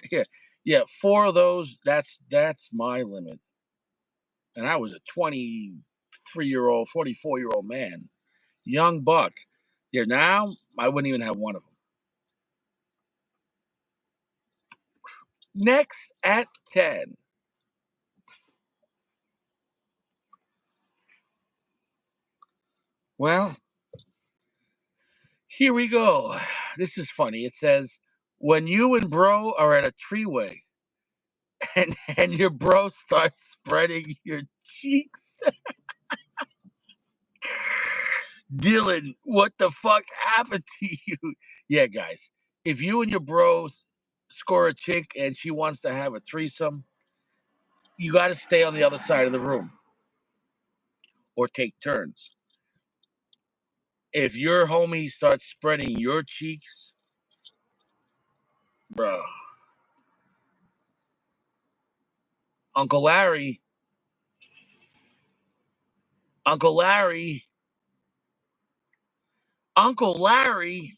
Yeah. Yeah. 4 of those. That's my limit. And I was a 23-year-old, 44-year-old man. Young buck. Yeah. Now, I wouldn't even have one of them. Next at 10. Well, here we go. This is funny. It says, when you and bro are at a three-way and your bro starts spreading your cheeks. Dylan, what the fuck happened to you? Yeah, guys, if you and your bros score a chick and she wants to have a threesome, you got to stay on the other side of the room or take turns. If your homie starts spreading your cheeks, bro, Uncle Larry, Uncle Larry, Uncle Larry.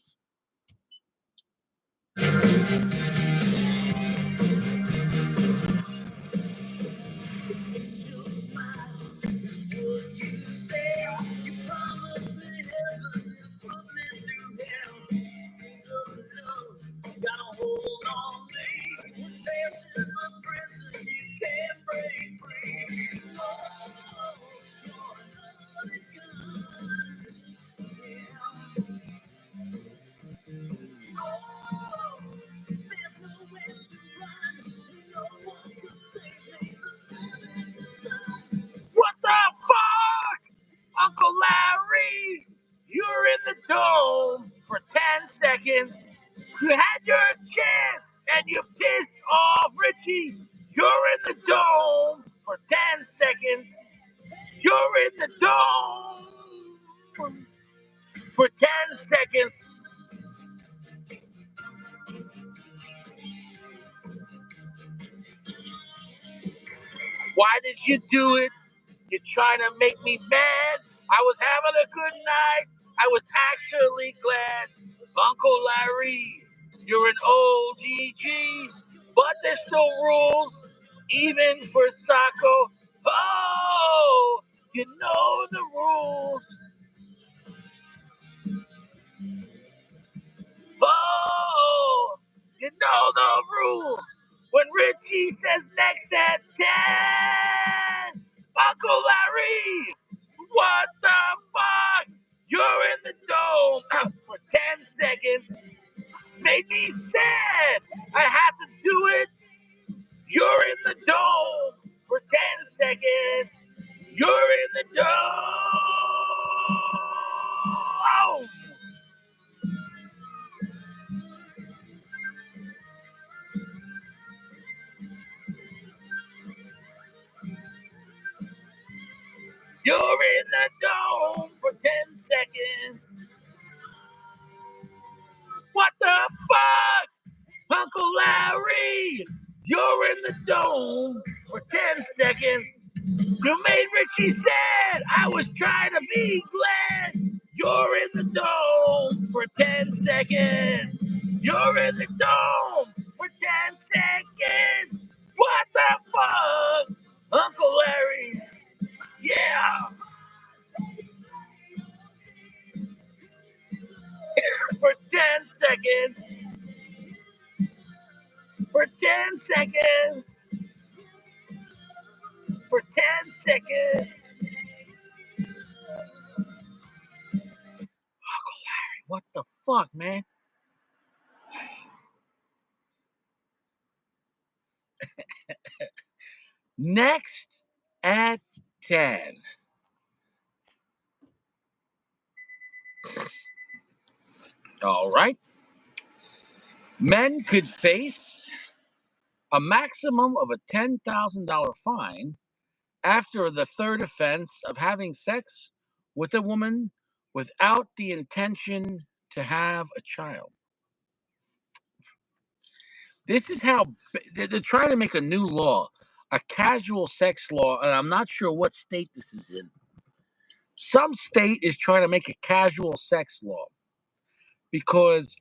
What the fuck? Uncle Larry, you're in the dome for 10 seconds. You had your chance and you pissed off Richie. You're in the dome for 10 seconds. You're in the dome for 10 seconds. Why did you do it? You're trying to make me mad. I was having a good night. I was actually glad. Uncle Larry, you're an OGG, but there's still rules, even for Sacco. Oh, you know the rules. Oh, you know the rules. When Richie says next at 10. the dome for 10 seconds. Made me sad. I had to do it. You're in the dome for 10 seconds. You're in the dome. You're in the dome for 10 seconds. What the fuck? Uncle Larry, you're in the dome for 10 seconds. You made Richie sad. I was trying to be glad. You're in the dome for 10 seconds. You're in the dome for 10 seconds. What the fuck? Uncle Larry, yeah. For 10 seconds. For 10 seconds. For 10 seconds. Uncle Larry, what the fuck, man? Next at 10. All right. Men could face a maximum of a $10,000 fine after the third offense of having sex with a woman without the intention to have a child. This is how they're trying to make a new law, a casual sex law, and I'm not sure what state this is in. Some state is trying to make a casual sex law because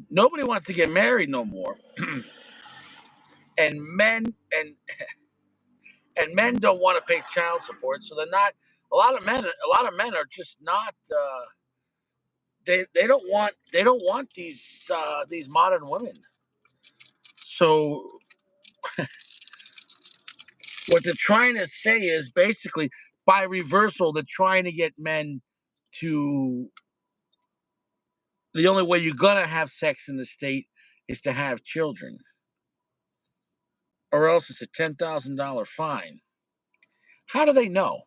nobody wants to get married no more. and men and men don't want to pay child support, so they're not. A lot of men are just not. They don't want these modern women. So what they're trying to say is basically by reversal, they're trying to get men to. The only way you're gonna have sex in the state is to have children, or else it's a $10,000 fine. How do they know?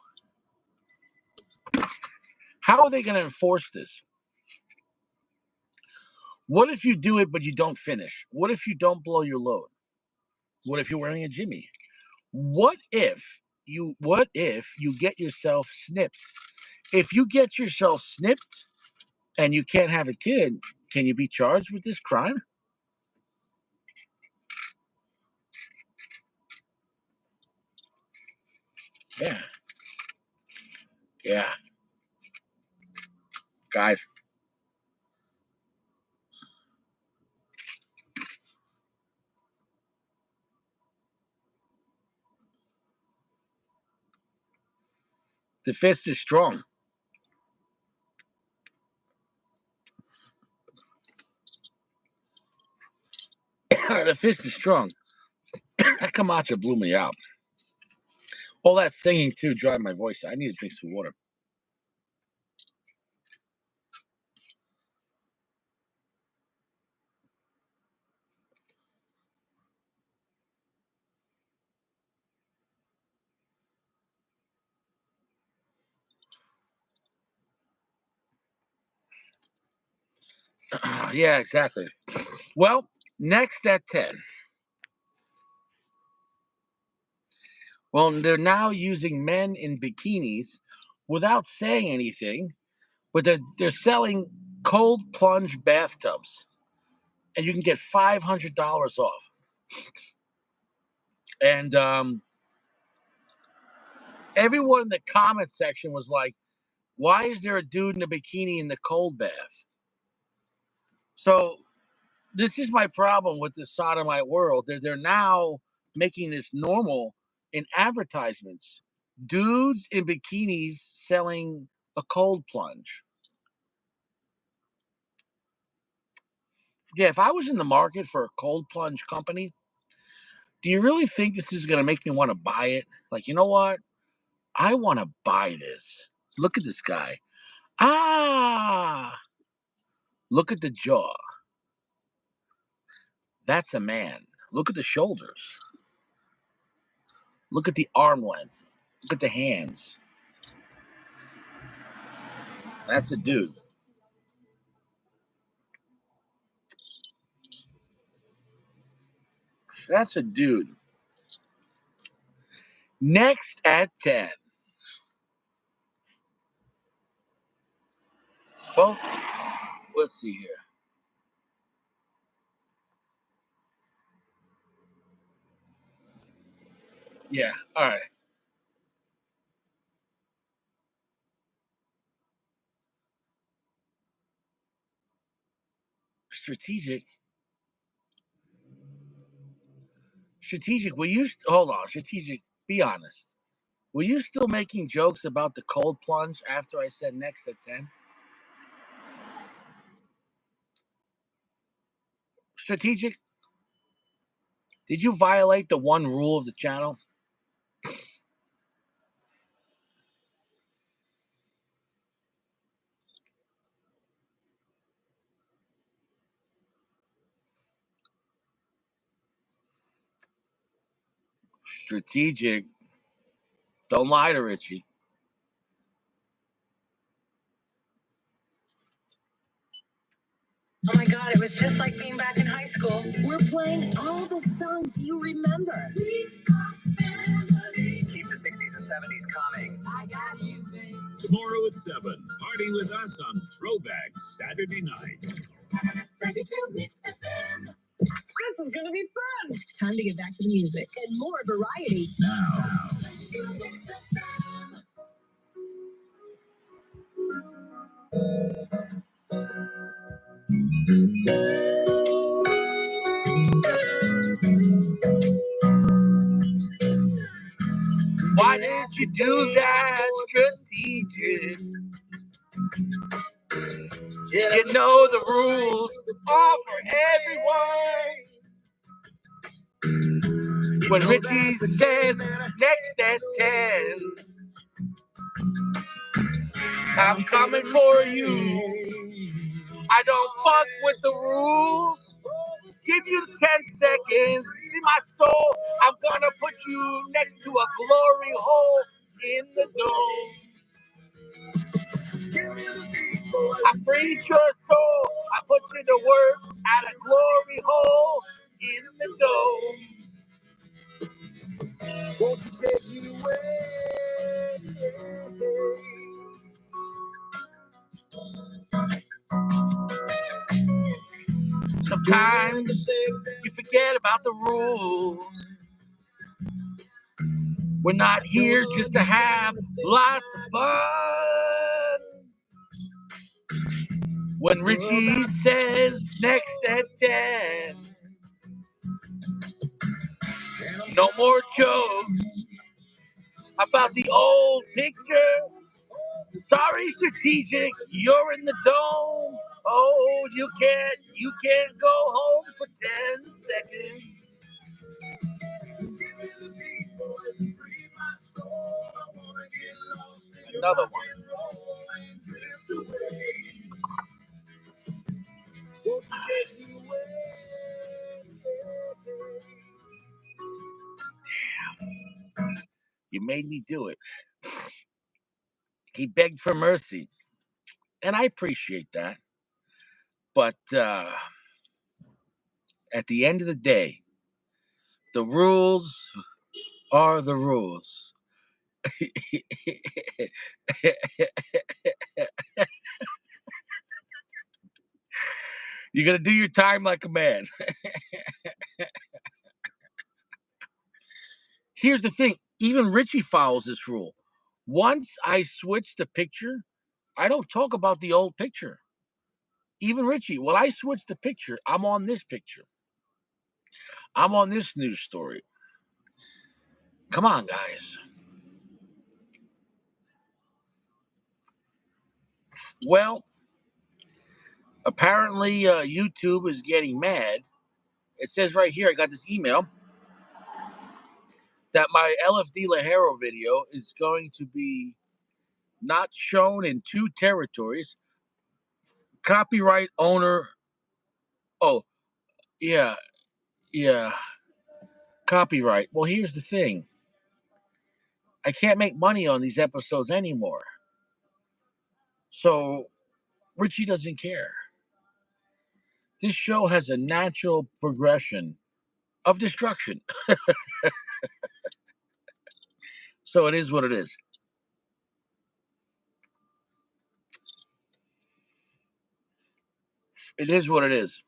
How are they going to enforce this? What if you do it but you don't finish? What if you don't blow your load? What if you're wearing a Jimmy? What if you get yourself snipped? If you get yourself snipped and you can't have a kid, can you be charged with this crime? Yeah. Yeah. Guys, the fist is strong. The fist is strong. That Camacho blew me out. All that singing too dried my voice. I need to drink some water. Yeah, exactly. Well, next at 10. Well, they're now using men in bikinis without saying anything, but they're selling cold plunge bathtubs, and you can get $500 off. And everyone in the comment section was like, "Why is there a dude in a bikini in the cold bath?" So this is my problem with the sodomite world. They're now making this normal in advertisements. Dudes in bikinis selling a cold plunge. Yeah, if I was in the market for a cold plunge company, do you really think this is going to make me want to buy it? Like, you know what? I want to buy this. Look at this guy. Ah, look at the jaw. That's a man. Look at the shoulders. Look at the arm length. Look at the hands. That's a dude. That's a dude. Next at 10. Well, let's see here. Yeah, all right. Strategic. Strategic, hold on, Strategic, be honest. Were you still making jokes about the cold plunge after I said next at 10? Strategic, did you violate the one rule of the channel? Strategic, don't lie to Richie. Oh my God, it was just like being back in high school. We're playing all the songs you remember. Keep the 60s and 70s coming. I got you, babe. Tomorrow at 7, party with us on Throwback Saturday night. This is gonna be fun. Time to get back to the music and more variety. Now. Why did you do that, Strategic? You know the rules are for everyone. When Richie says next at 10, I'm coming for you. I don't fuck with the rules. Give you 10 seconds. See my soul. I'm gonna put you next to a glory hole in the dome. I freed your soul. I put you to work at a glory hole in the dome. Won't you take me away? Sometimes you forget about the rules. We're not here just to have lots of fun. When Richie says next at 10, no more jokes about the old picture. Sorry, Strategic, you're in the dome. Oh, you can't go home for 10 seconds. Another one. Damn. You made me do it. He begged for mercy. And I appreciate that. But at the end of the day, the rules are the rules. You got to do your time like a man. Here's the thing. Even Richie follows this rule. Once I switch the picture, I don't talk about the old picture. Even Richie, when I switch the picture, I'm on this picture. I'm on this news story. Come on, guys. Well, apparently YouTube is getting mad. It says right here, I got this email that my LFD Lajero video is going to be not shown in 2 territories. Copyright owner. Oh, yeah, yeah. Copyright. Well, here's the thing. I can't make money on these episodes anymore. So Richie doesn't care. This show has a natural progression of destruction. So it is what it is. It is what it is.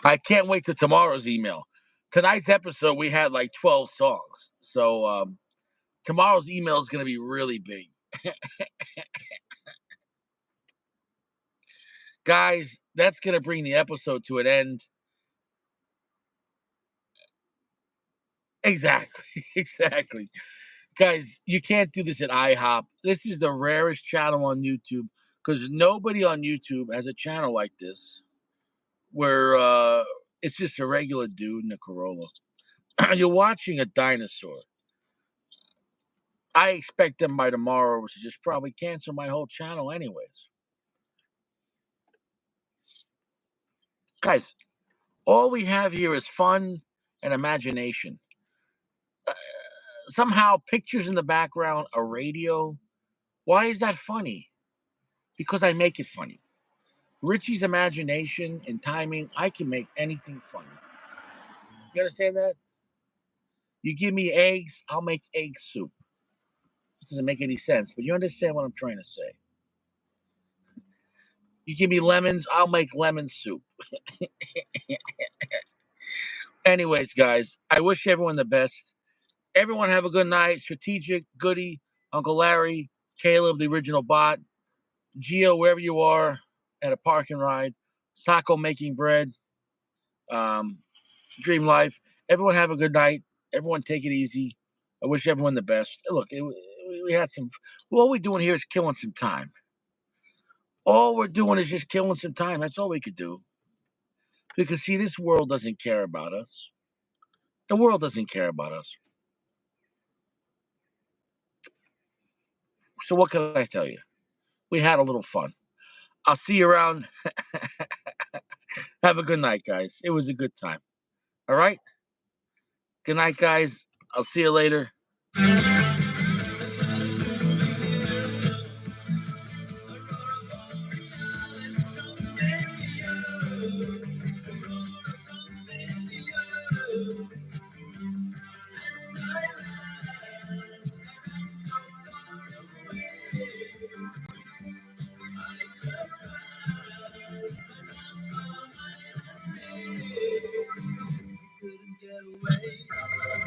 I can't wait to tomorrow's email. Tonight's episode, we had like 12 songs. So tomorrow's email is going to be really big. Guys, that's going to bring the episode to an end. Exactly. Exactly. Guys, you can't do this at IHOP. This is the rarest channel on YouTube because nobody on YouTube has a channel like this where it's just a regular dude in a Corolla. You're watching a dinosaur. I expect them by tomorrow to just probably cancel my whole channel anyways. Guys, all we have here is fun and imagination. Somehow pictures in the background, a radio. Why is that funny? Because I make it funny. Richie's imagination and timing, I can make anything funny. You understand that? You give me eggs, I'll make egg soup. This doesn't make any sense, but you understand what I'm trying to say. You give me lemons, I'll make lemon soup. Anyways, guys, I wish everyone the best. Everyone have a good night. Strategic, Goody, Uncle Larry, Caleb, the original bot, Geo, wherever you are at a park and ride, Sako making bread, Dream Life. Everyone have a good night. Everyone take it easy. I wish everyone the best. Look, we had some. All we're doing here is killing some time. All we're doing is just killing some time. That's all we could do. Because see, this world doesn't care about us. The world doesn't care about us. So what can I tell you? We had a little fun. I'll see you around. Have a good night, guys. It was a good time. All right? Good night, guys. I'll see you later. Couldn't get away.